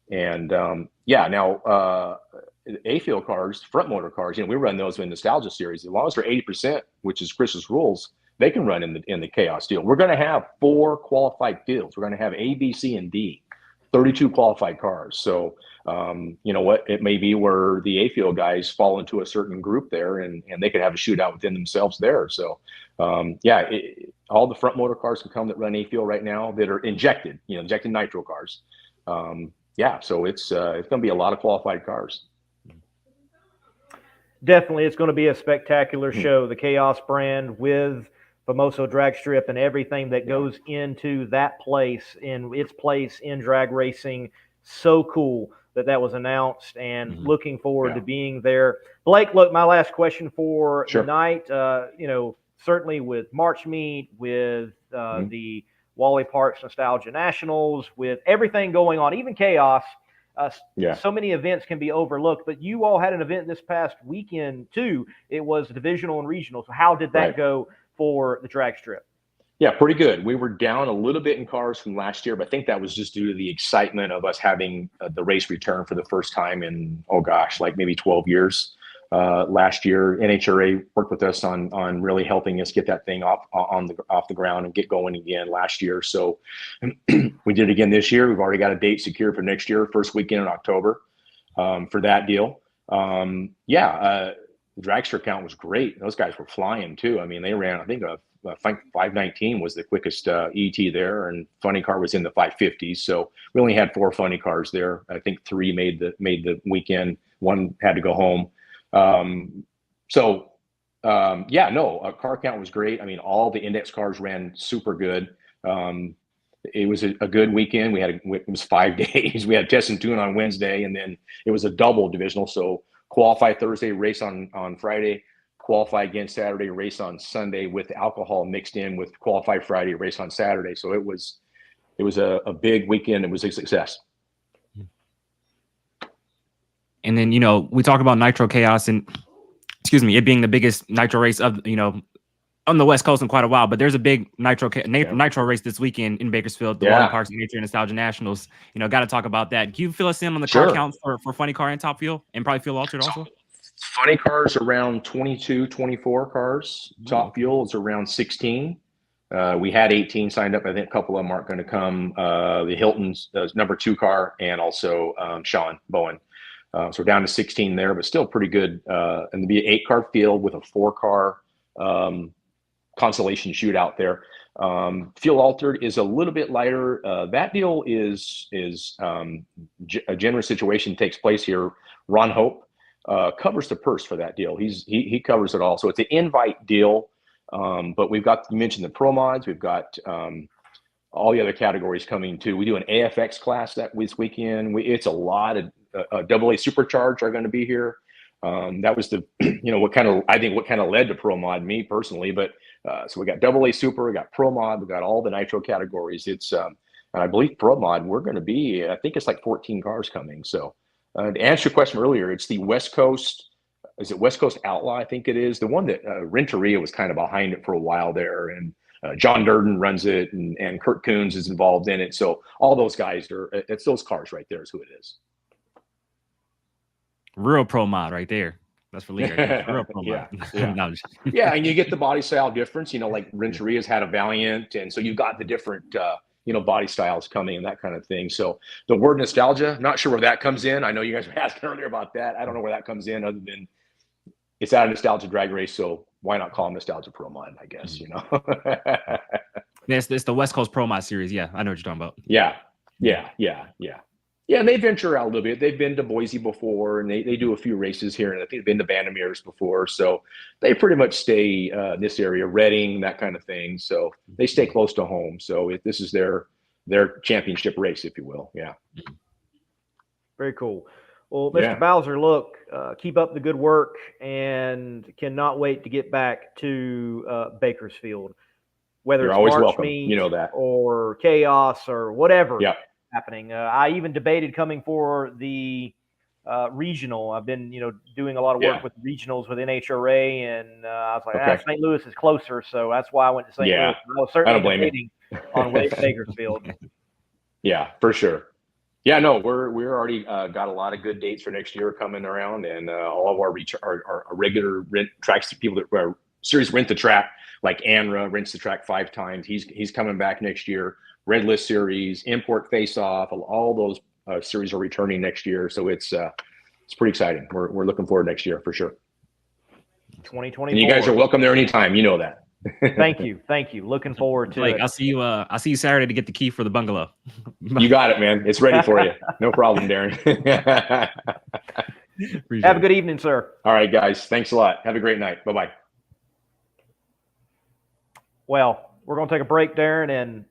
And now A-field cars, front motor cars, we run those in Nostalgia Series. As long as they're 80%, which is Chris's rules, they can run in the Chaos deal. We're going to have 4 qualified fields. We're going to have A, B, C, and D, 32 qualified cars. So, it may be where the A-field guys fall into a certain group there, and they could have a shootout within themselves there. So, all the front motor cars can come that run A-field right now that are injected nitro cars. So it's going to be a lot of qualified cars. Definitely, it's going to be a spectacular show. The Chaos brand with Famoso Dragstrip and everything that goes into that place in its place in drag racing. So cool that was announced, and looking forward to being there. Blake, look, my last question for the night, certainly with March Meet, with the Wally Parks Nostalgia Nationals, with everything going on, even Chaos, so many events can be overlooked, but you all had an event this past weekend too. It was divisional and regional. So how did that go for the drag strip? Yeah, pretty good. We were down a little bit in cars from last year, but I think that was just due to the excitement of us having the race return for the first time in, like maybe 12 years. Last year, NHRA worked with us on really helping us get that thing off the ground and get going again last year. So we did it again this year. We've already got a date secured for next year, first weekend in October, for that deal. The dragster count was great. Those guys were flying too. I mean, they ran, I think 519 was the quickest ET there, and funny car was in the 550s. So we only had 4 funny cars there. I think 3 made the weekend. 1 had to go home. Car count was great. I mean, all the index cars ran super good. It was a good weekend. It was 5 days. We had test and tune on Wednesday, and then it was a double divisional. So qualify Thursday, race on Friday, qualify again Saturday, race on Sunday with alcohol mixed in with qualify Friday, race on Saturday. So it was a big weekend. It was a success. And then, we talk about Nitro Chaos and, it being the biggest nitro race of, on the West Coast in quite a while, but there's a big nitro race this weekend in Bakersfield, the Water Parks Nature and Nostalgia Nationals. Got to talk about that. Can you fill us in on the car count for funny car and top fuel and probably fuel altered also? Funny cars around 22, 24 cars. Top fuel is around 16. We had 18 signed up. I think a couple of them aren't going to come. The Hilton's number 2 car and also Sean Bowen. So we're down to 16 there, but still pretty good. And there'll be an 8-car field with a 4-car consolation shootout there. Fuel altered is a little bit lighter. That deal is a generous situation takes place here. Ron Hope covers the purse for that deal. He covers it all. So it's an invite deal. But we've got, you mentioned the pro mods. We've got all the other categories coming too. We do an AFX class this weekend. It's a lot of AA Supercharge are going to be here. That was what kind of led to Pro Mod, me personally. But so we got AA Super, we got Pro Mod, we got all the nitro categories. It's and I believe Pro Mod, we're going to be, I think it's like 14 cars coming. So to answer your question earlier, it's the West Coast. Is it West Coast Outlaw? I think it is the one that Renteria was kind of behind it for a while there, and John Durden runs it, and Kurt Coons is involved in it. So all those guys it's those cars right there is who it is. Real pro mod right there. That's for Lee. Right? Real pro mod. Yeah, and you get the body style difference. Like Renteria's had a Valiant, and so you've got the different body styles coming and that kind of thing. So the word nostalgia, not sure where that comes in. I know you guys were asking earlier about that. I don't know where that comes in, other than it's at a nostalgia drag race, so why not call them nostalgia pro mod? I guess It's the West Coast Pro Mod series. Yeah, I know what you're talking about. Yeah, and they venture out a little bit. They've been to Boise before, and they do a few races here, and I think they've been to Vandermeers before. So they pretty much stay in this area, Reading, that kind of thing. So they stay close to home. So this is their championship race, if you will. Yeah. Very cool. Well, Mr. Bowser, look, keep up the good work, and cannot wait to get back to Bakersfield, whether You're it's always March welcome. Meet You know that. or Chaos or whatever. Yeah. Happening. I even debated coming for the regional. I've been, doing a lot of work with regionals with NHRA, and I was like, St. Louis is closer, so that's why I went to St. Louis. I was certainly debating on Bakersfield. Yeah, for sure. Yeah, no, we're already got a lot of good dates for next year coming around, and all of our regular rent tracks, people that are series rent the track, like ANRA rents the track 5 times. He's coming back next year. Red List Series, Import Face Off, all those series are returning next year. So it's pretty exciting. We're looking forward next year for sure. 2024. And you guys are welcome there anytime. You know that. Thank you. Looking forward to it. I'll see you Saturday to get the key for the bungalow. You got it, man. It's ready for you. No problem, Darren. Have a good evening, sir. All right, guys. Thanks a lot. Have a great night. Bye-bye. Well, we're going to take a break, Darren, and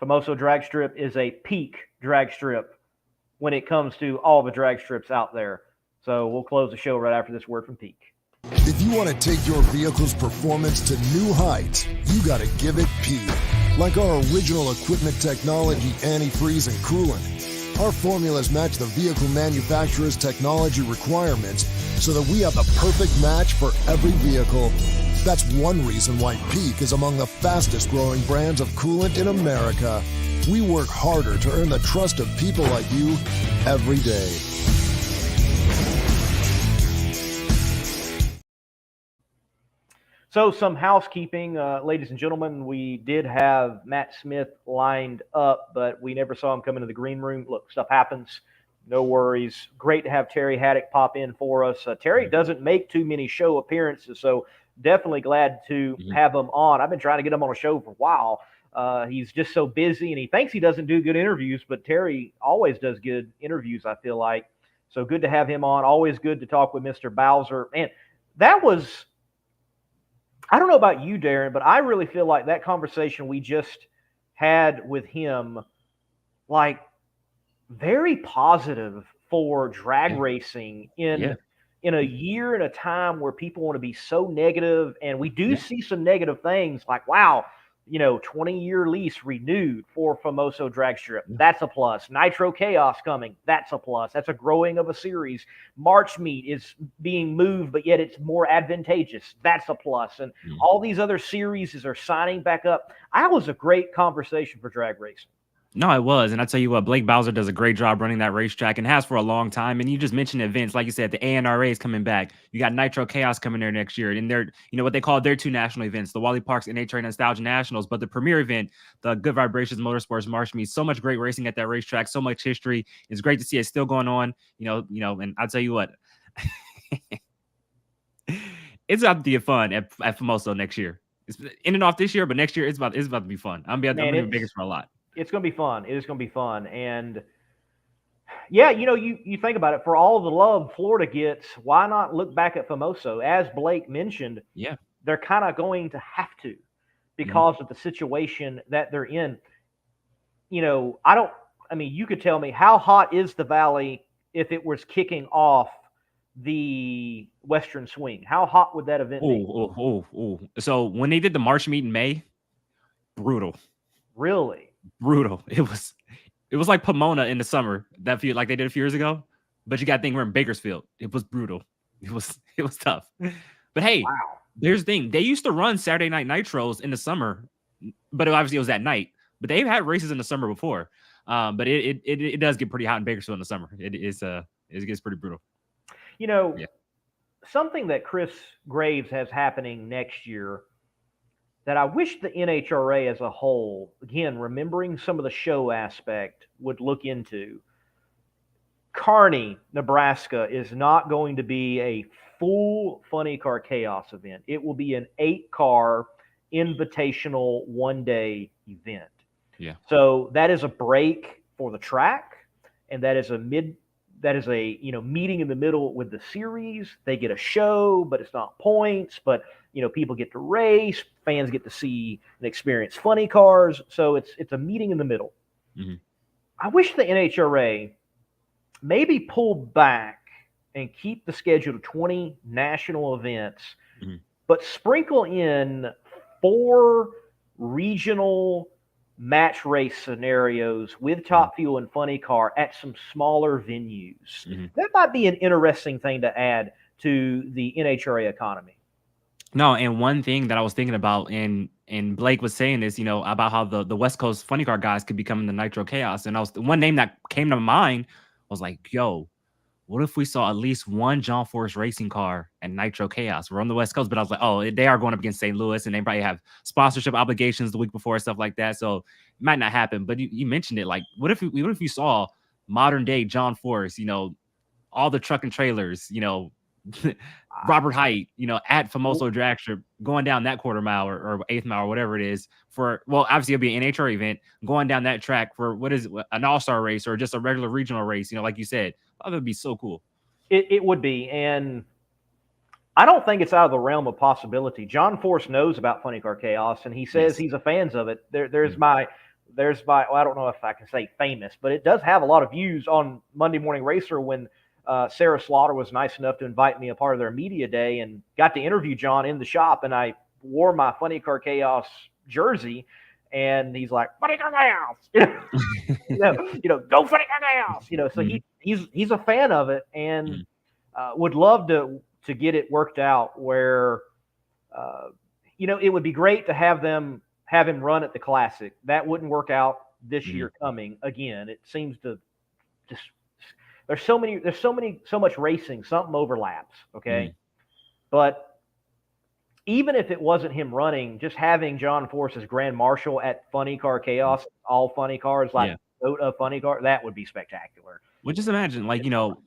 Famoso drag strip is a peak drag strip when it comes to all the drag strips out there. So we'll close the show right after this word from Peak. If you want to take your vehicle's performance to new heights, you got to give it Peak. Like our original equipment technology, antifreeze, and coolant. Our formulas match the vehicle manufacturer's technology requirements so that we have the perfect match for every vehicle That's one reason why Peak is among the fastest growing brands of coolant in America. We work harder to earn the trust of people like you every day. So some housekeeping, ladies and gentlemen. We did have Matt Smith lined up, but we never saw him come into the green room. Look, stuff happens. No worries. Great to have Terry Haddock pop in for us. Terry doesn't make too many show appearances, so definitely glad to have him on. I've been trying to get him on a show for a while. He's just so busy, and he thinks he doesn't do good interviews, but Terry always does good interviews, I feel like. So good to have him on. Always good to talk with Mr. Bowser. And that was, I don't know about you, Darren, but I really feel like that conversation we just had with him, like, very positive for drag racing in a year and a time where people want to be so negative, and we do see some negative things like, wow, 20-year lease renewed for Famoso Dragstrip. That's a plus. Nitro Chaos coming. That's a plus. That's a growing of a series. March Meet is being moved, but yet it's more advantageous. That's a plus. And all these other series are signing back up. That was a great conversation for drag racing. No, it was. And I tell you what, Blake Bowser does a great job running that racetrack and has for a long time. And you just mentioned events. Like you said, the NHRA is coming back. You got Nitro Chaos coming there next year. And they're, what they call their two national events, the Wally Parks NHRA Nostalgia Nationals. But the premier event, the Good Vibrations Motorsports March Meet, so much great racing at that racetrack, so much history. It's great to see it still going on, and I'll tell you what, it's about to be fun at Famoso next year. It's in and off this year, but next year it's about to be fun. I'm going to be Vegas for a lot. It's going to be fun. It is going to be fun. And yeah, you think about it, for all the love Florida gets, why not look back at Famoso? As Blake mentioned, they're kind of going to have to because of the situation that they're in. You could tell me, how hot is the Valley if it was kicking off the Western Swing? How hot would that event be? So when they did the March Meet in May, brutal. Really? Brutal. It was like Pomona in the summer like they did a few years ago, but you got to think we're in Bakersfield. It was brutal. It was tough. But hey, Here's the thing: they used to run Saturday Night Nitros in the summer, but obviously it was at night. But they've had races in the summer before. But it does get pretty hot in Bakersfield in the summer. It gets pretty brutal. Something that Chris Graves has happening next year that I wish the NHRA as a whole, again, remembering some of the show aspect, would look into. Kearney, Nebraska is not going to be a full Funny Car Chaos event. It will be an 8-car invitational one-day event. Yeah. So that is a break for the track, and that is a meeting in the middle with the series. They get a show, but it's not points, but people get to race, fans get to see and experience funny cars. So it's a meeting in the middle. Mm-hmm. I wish the NHRA maybe pull back and keep the schedule to 20 national events, but sprinkle in 4 regional match race scenarios with Top Fuel and Funny Car at some smaller venues. That might be an interesting thing to add to the NHRA economy. No, and one thing that I was thinking about, and Blake was saying this, about how the West Coast Funny Car guys could become the Nitro Chaos. And one name that came to mind was like, yo, what if we saw at least one John Force racing car at Nitro Chaos? We're on the West Coast, but I was like, oh, they are going up against St. Louis, and they probably have sponsorship obligations the week before, stuff like that. So it might not happen. But you mentioned it, like, what if you saw modern day John Force, all the truck and trailers, Robert Height, at Famoso Dragstrip, going down that quarter mile or 8th mile or whatever it is obviously it'll be an NHRA event, going down that track for an all-star race or just a regular regional race, like you said. That would be so cool. It would be. And I don't think it's out of the realm of possibility. John Force knows about Funny Car Chaos, and he says he's a fan of it. There's my, well, I don't know if I can say famous, but it does have a lot of views on Monday Morning Racer when Sarah Slaughter was nice enough to invite me a part of their media day and got to interview John in the shop. And I wore my Funny Car Chaos jersey, and he's like, Funny Car Chaos, go Funny Car Chaos, so he's a fan of it, and would love to get it worked out where It would be great to have him run at the Classic. That wouldn't work out this year coming again. It seems to just there's so much racing, something overlaps. Okay, but even if it wasn't him running, just having John Force as Grand Marshal at Funny Car Chaos, all funny cars like a funny car, that would be spectacular. Well, just imagine, like,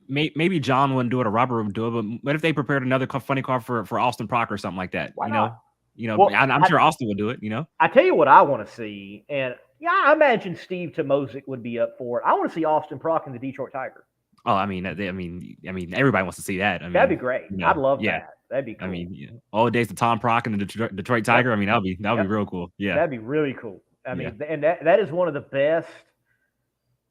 maybe John wouldn't do it or Robert wouldn't do it, but what if they prepared another funny car for Austin Prock or something like that? Why not? Well, I'm sure Austin would do it. I tell you what I want to see, and I imagine Steve Tomozic would be up for it. I want to see Austin Prock in the Detroit Tiger. Oh, I mean, everybody wants to see that. That'd be great. I'd love that. That'd be cool. I mean, all days to Tom Prock and the Detroit Tiger. I mean, that'd be real cool. Yeah, that'd be really cool. I mean, and that is one of the best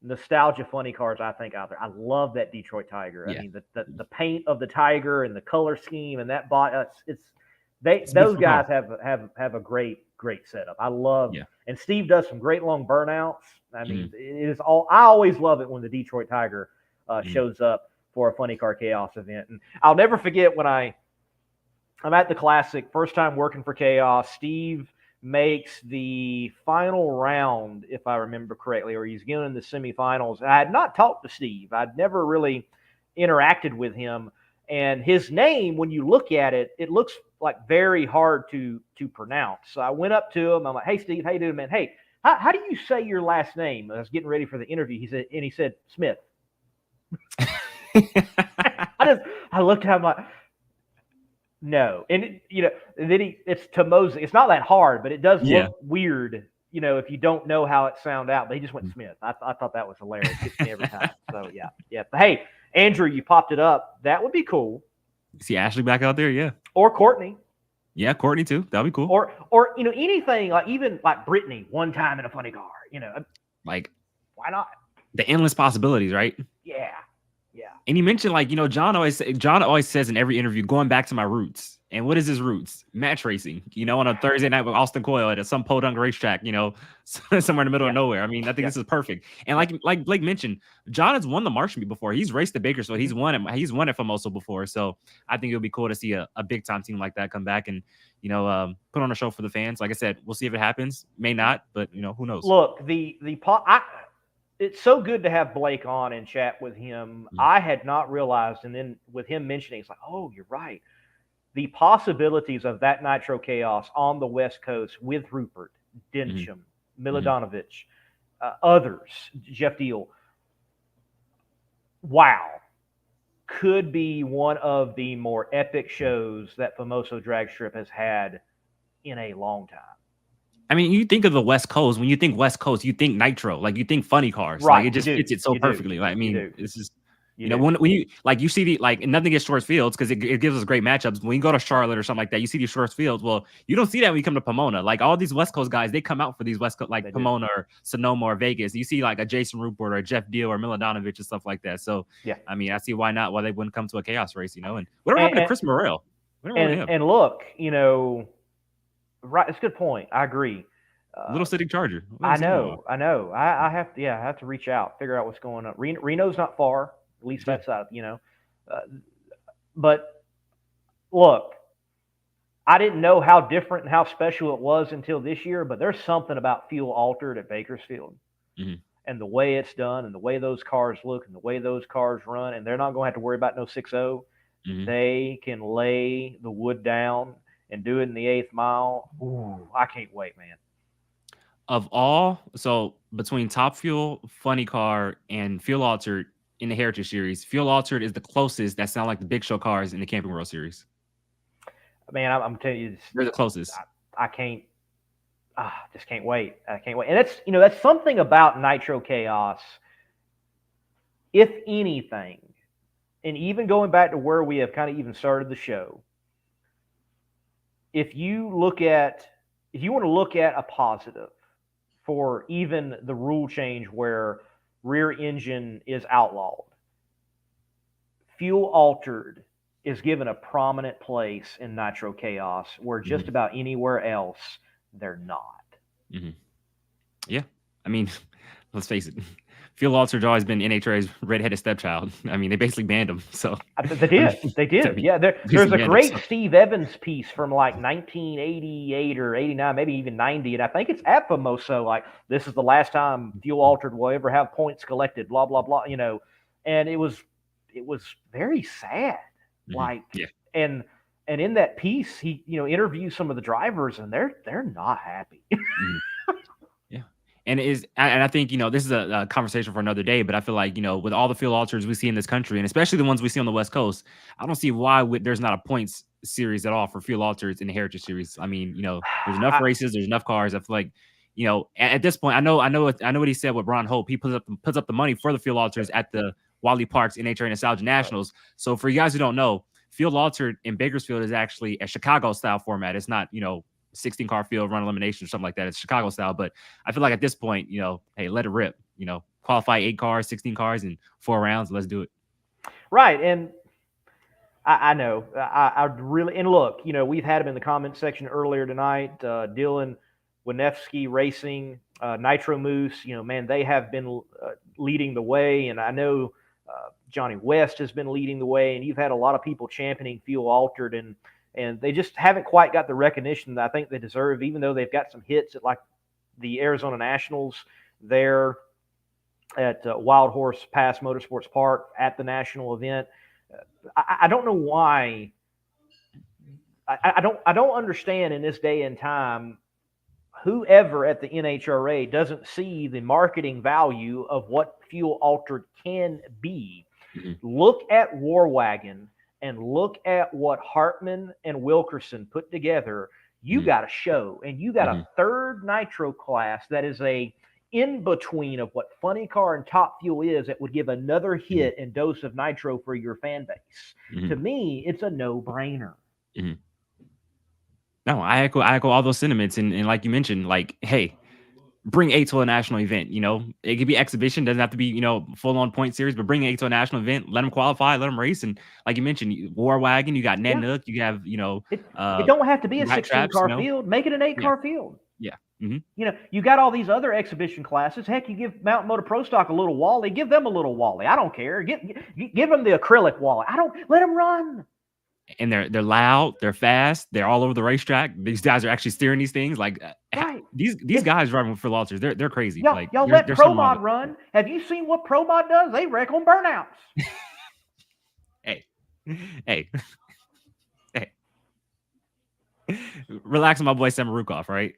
nostalgia funny cars I think out there. I love that Detroit Tiger. I mean, the paint of the Tiger and the color scheme and that body. Those guys have a great setup. I love. Yeah. And Steve does some great long burnouts. I mean, it is all. I always love it when the Detroit Tiger shows up for a Funny Car Chaos event. And I'll never forget when I'm at the Classic, first time working for Chaos. Steve makes the final round, if I remember correctly, or he's getting in the semifinals. I had not talked to Steve. I'd never really interacted with him. And his name, when you look at it, it looks like very hard to pronounce. So I went up to him. I'm like, "Hey, Steve, how you doing, man? Hey, how do you say your last name?" I was getting ready for the interview. He said, "Smith." I looked at him like, no. And then it's Tomozic. It's not that hard, but it does look weird, if you don't know how it sound out. But he just went Smith. I thought that was hilarious. It gets me every time. So yeah. But hey, Andrew, you popped it up. That would be cool. See Ashley back out there, yeah. Or Courtney. Yeah, Courtney too. That'd be cool. Or anything like even like Brittany one time in a funny car. Like why not? The endless possibilities, right? Yeah. And he mentioned, like, John always says in every interview, going back to my roots. And what is his roots? Match racing, on a Thursday night with Austin Coyle at some podunk racetrack, somewhere in the middle of nowhere. I mean, I think this is perfect. And like Blake mentioned, John has won the Marshall before. He's raced the Bakersfield. He's won at Famoso before. So I think it would be cool to see a big time team like that come back and, put on a show for the fans. Like I said, we'll see if it happens. May not, but who knows? Look, it's so good to have Blake on and chat with him. I had not realized, and then with him mentioning, it's like, oh, you're right. The possibilities of that Nitro Chaos on the West Coast with Rupert, Densham, Milanovic, others, Jeff Deal. Wow. Could be one of the more epic shows that Famoso Dragstrip has had in a long time. I mean, you think of the West Coast. When you think West Coast, you think Nitro. Like, you think funny cars. Right, like, it just fits it so perfectly. Like, I mean, it's just, when you you see and nothing against short fields because it gives us great matchups. When you go to Charlotte or something like that, you see these short fields. Well, you don't see that when you come to Pomona. Like, all these West Coast guys, they come out for these West Coast, like Pomona or Sonoma or Vegas. You see like a Jason Rupert or a Jeff Deal or Milanovic and stuff like that. So, I mean, I see why they wouldn't come to a chaos race, And whatever happened to Chris Morrell? And look, right, it's a good point. I agree. Little City Charger. I know. I have to reach out, figure out what's going on. Reno's not far, at least that side, but look, I didn't know how different and how special it was until this year, but there's something about fuel altered at Bakersfield and the way it's done and the way those cars look and the way those cars run, and they're not going to have to worry about no 6.0. They can lay the wood down and do it in the 8th mile. Ooh, I can't wait, man. So between Top Fuel, Funny Car, and Fuel Altered in the Heritage Series, Fuel Altered is the closest that sound like the Big Show cars in the Camping World Series. Man, I'm telling you, they're the closest. I can't. Just can't wait. I can't wait. And that's something about Nitro Chaos. If anything, and even going back to where we have kind of even started the show, if you want to look at a positive for even the rule change where rear engine is outlawed, Fuel Altered is given a prominent place in Nitro Chaos where just about anywhere else they're not. Yeah. I mean, let's face it. Phil Alter's always been NHRA's redheaded stepchild. I mean, they basically banned him. So they did. They did. I mean, Yeah, there's a great him, Steve Evans piece from like 1988 or 89, maybe even 90, and I think it's at Famoso. Like, this is the last time Fuel Altered will ever have points collected. Blah blah blah. And it was very sad. Like, and in that piece, he interviews some of the drivers, and they're not happy. And I think, this is a conversation for another day, but I feel like, with all the Fuel Alters we see in this country, and especially the ones we see on the West Coast, I don't see why there's not a points series at all for Fuel Alters in the Heritage Series. I mean, there's enough races, there's enough cars. I feel like, at this point, I know what he said with Ron Hope. He puts up the money for the Fuel Alters at the Wally Parks NHRA Nostalgia Nationals. So for you guys who don't know, Fuel Altered in Bakersfield is actually a Chicago style format. It's not, 16 car field run elimination or something like that. It's Chicago style, but I feel like at this point, hey, let it rip. Qualify 8 cars, 16 cars in 4 rounds. Let's do it. Right, and I know I really, and look, we've had him in the comment section earlier tonight. Dylan Winefsky Racing, Nitro Moose. Man, they have been leading the way, and I know Johnny West has been leading the way, and you've had a lot of people championing Fuel Altered, and they just haven't quite got the recognition that I think they deserve, even though they've got some hits at like the Arizona Nationals there at Wild Horse Pass Motorsports Park at the national event. I don't know why. I don't understand in this day and time whoever at the NHRA doesn't see the marketing value of what Fuel Altered can be. Mm-hmm. Look at War Wagon and look at what Hartman and Wilkerson put together. You got a show, and you got a third nitro class that is a in-between of what Funny Car and Top Fuel is, that would give another hit and dose of nitro for your fan base. To me, it's a no-brainer. No, I echo all those sentiments. And like you mentioned, like, hey, bring 8 to a national event. It could be exhibition, doesn't have to be, full on point series, but bring 8 to a national event, let them qualify, let them race. And like you mentioned, War Wagon, you got Nanook, you have, it don't have to be a 16-car field. Make it an 8-car field. Yeah. You got all these other exhibition classes. Heck, you give Mountain Motor Pro Stock a little Wally, give them a little Wally. I don't care. Give them the acrylic Wally. Let them run. And they're loud, they're fast, they're all over the racetrack. These guys are actually steering these things. Like, right. These guys driving with Fuel Alters, they're crazy. Y'all let Pro Mod run. Have you seen what Pro Mod does? They wreck on burnouts. Hey. Relax on my boy Samarukov, right?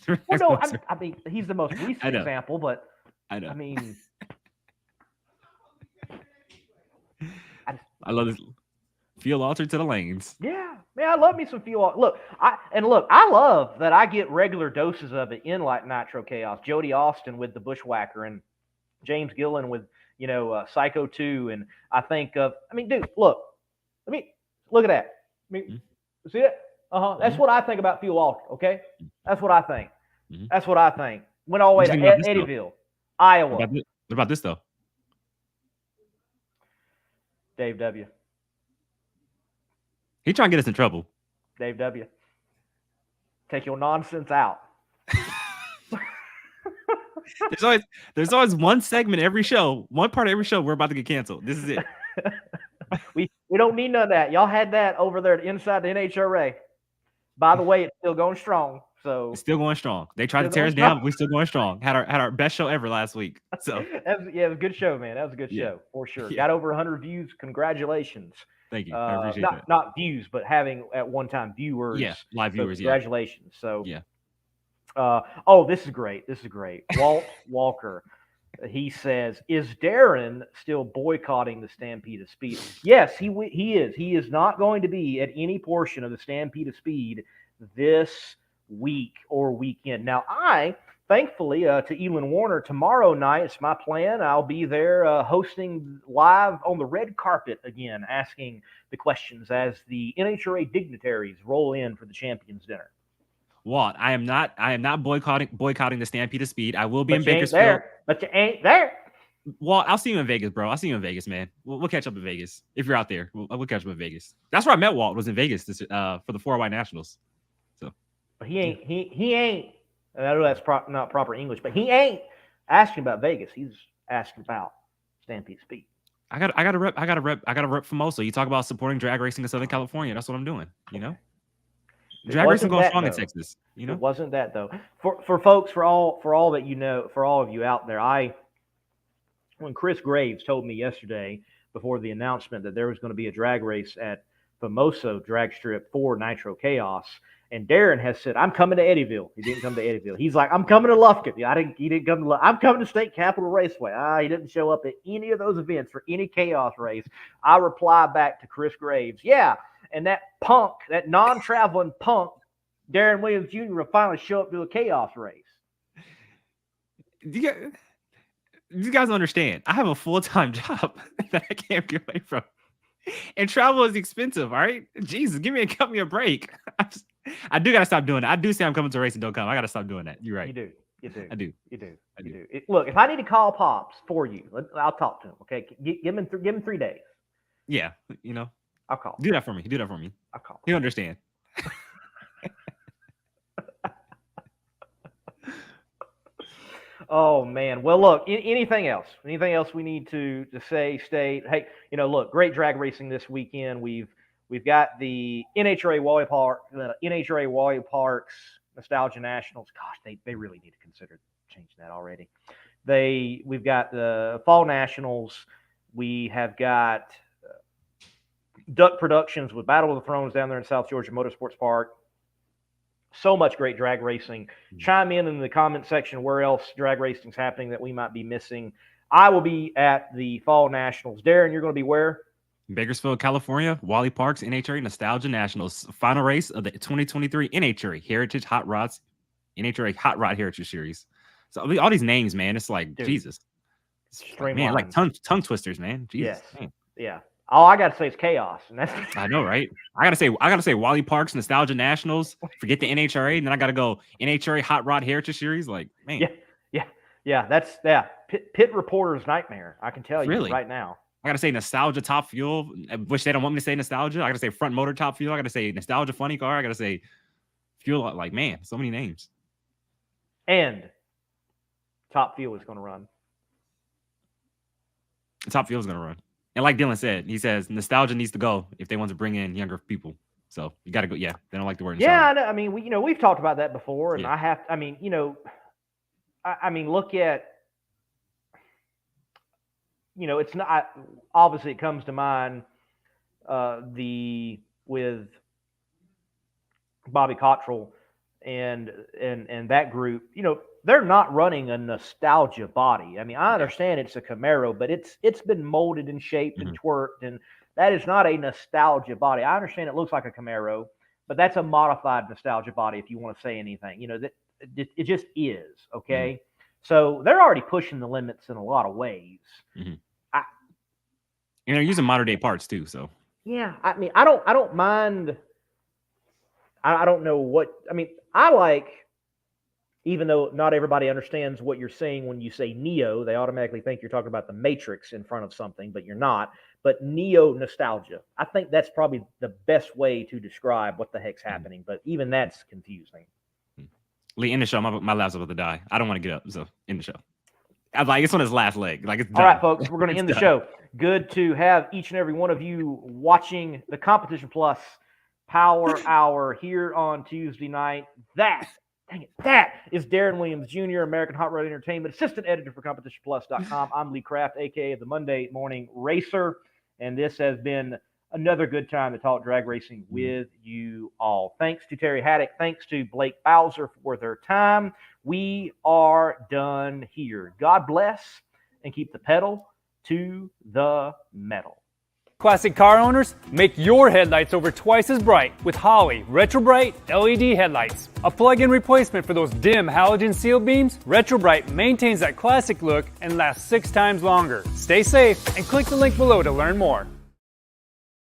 Well, no, I mean, he's the most recent example, but I know. I mean, I love this. Fuel Altered to the lanes. Yeah, I love me some Fuel. Look, I love that I get regular doses of it in like Nitro Chaos. Jody Austin with the Bushwhacker and James Gillen with Psycho 2, and I think of. I mean, dude, look at that. I mean, see it? That's what I think about Fuel Altered. Okay, that's what I think. That's what I think. Went all the way to Eddyville, Iowa. What about this though? Dave W. He trying to get us in trouble. Dave W. Take your nonsense out. There's always one segment every show, one part of every show we're about to get canceled. This is it. we don't need none of that. Y'all had that over there inside the NHRA. By the way, it's still going strong. So it's still going strong. They tried to tear us down, but we're still going strong. Had our best show ever last week. So it was a good show, man. That was a good show for sure. Got over 100 views. Congratulations. Thank you. I appreciate that. Not views, but having at one time viewers. Yeah, live viewers. Congratulations. So yeah. This is great. Walt Walker. He says, "Is Darren still boycotting the Stampede of Speed?" Yes, he is. He is not going to be at any portion of the Stampede of Speed this week or weekend. Now, thankfully, to Elon Warner, tomorrow night, it's my plan. I'll be there hosting live on the red carpet again, asking the questions as the NHRA dignitaries roll in for the Champions Dinner. Walt, I am not boycotting the Stampede of Speed. I will be in Bakersfield. But you ain't there. Walt, I'll see you in Vegas, bro. I'll see you in Vegas, man. We'll catch up in Vegas. If you're out there, we'll catch up in Vegas. That's where I met Walt, was in Vegas for the 4Y Nationals. So but he ain't. I know that's not proper English, but he ain't asking about Vegas. He's ask about Stampede Speed. I got to rep Famoso. You talk about supporting drag racing in Southern California. That's what I'm doing. You know, drag racing going strong in Texas. You know, it wasn't that though. For folks, for all that you know, for all of you out there, when Chris Graves told me yesterday before the announcement that there was going to be a drag race at Famoso Dragstrip for Nitro Chaos, and Darren has said, "I'm coming to Eddyville." He didn't come to Eddyville. He's like, "I'm coming to Lufkin." Yeah, he didn't come to. I'm coming to State Capitol Raceway. He didn't show up at any of those events for any Chaos race. I reply back to Chris Graves, "Yeah," and that punk, that non-traveling punk, Darren Williams Jr. will finally show up to a Chaos race. You guys understand? I have a full-time job that I can't get away from. And travel is expensive, all right? Jesus, cut me a break. I do got to stop doing that. I do say I'm coming to a race and don't come. I got to stop doing that. You're right. You do. I do. Look, if I need to call Pops for you, I'll talk to him, okay? Give him 3 days. Yeah, you know. I'll call. Do that for me. I'll call. You understand. Oh man. Well, look. Anything else? Anything else we need to say? State. Hey, look. Great drag racing this weekend. We've got the NHRA Wally Parks Nostalgia Nationals. Gosh, they really need to consider changing that already. We've got the Fall Nationals. We have got Duck Productions with Battle of the Thrones down there in South Georgia Motorsports Park. So much great drag racing. Chime in the comment section where else drag racing's happening that we might be missing. I will be at the Fall Nationals. Darren, you're going to be where? Bakersfield, California, Wally Parks NHRA Nostalgia Nationals, final race of the 2023 NHRA Heritage Hot Rods, NHRA Hot Rod Heritage Series. So all these names, man, it's like, dude, Jesus. Man, like tongue twisters, man. Jesus. Yes. Man. Yeah. All I gotta say is chaos, and that's. I know, right? I gotta say Wally Parks Nostalgia Nationals. Forget the NHRA, and then I gotta go NHRA Hot Rod Heritage Series. Like, man, yeah. That's pit reporter's nightmare. I can tell you right now. I gotta say Nostalgia Top Fuel, which they don't want me to say Nostalgia. I gotta say Front Motor Top Fuel. I gotta say Nostalgia Funny Car. I gotta say Fuel. Like, man, so many names. And Top Fuel is gonna run. Top Fuel is gonna run. And like Dylan said, he says nostalgia needs to go if they want to bring in younger people. So you got to go. Yeah, they don't like the word. Yeah, I mean, we've talked about that before, and yeah. Look at, it's not obviously it comes to mind with Bobby Cottrell and that group. They're not running a nostalgia body. I mean, I understand it's a Camaro, but it's been molded and shaped and twerked, and that is not a nostalgia body. I understand it looks like a Camaro, but that's a modified nostalgia body if you want to say anything. That it just is, okay? Mm-hmm. So they're already pushing the limits in a lot of ways. Mm-hmm. They're using modern day parts too, so. Yeah, I mean, I don't mind. I don't know what – I mean, I like – even though not everybody understands what you're saying when you say Neo, they automatically think you're talking about the Matrix in front of something, but you're not. But Neo nostalgia, I think that's probably the best way to describe what the heck's happening. But even that's confusing. Lee, end the show. My lab's about to die. I don't want to get up, so end the show. I was like, it's on his last leg. Like, it's done. All right, folks, we're going to end the show. Good to have each and every one of you watching the Competition Plus Power Hour here on Tuesday night. That is Darren Williams Jr., American Hot Rod Entertainment, assistant editor for CompetitionPlus.com. I'm Lee Kraft, a.k.a. the Monday Morning Racer, and this has been another good time to talk drag racing with you all. Thanks to Terry Haddock. Thanks to Blake Bowser for their time. We are done here. God bless, and keep the pedal to the metal. Classic car owners, make your headlights over twice as bright with Holley Retro Bright LED headlights. A plug-in replacement for those dim halogen seal beams, Retro Bright maintains that classic look and lasts 6 times longer. Stay safe and click the link below to learn more.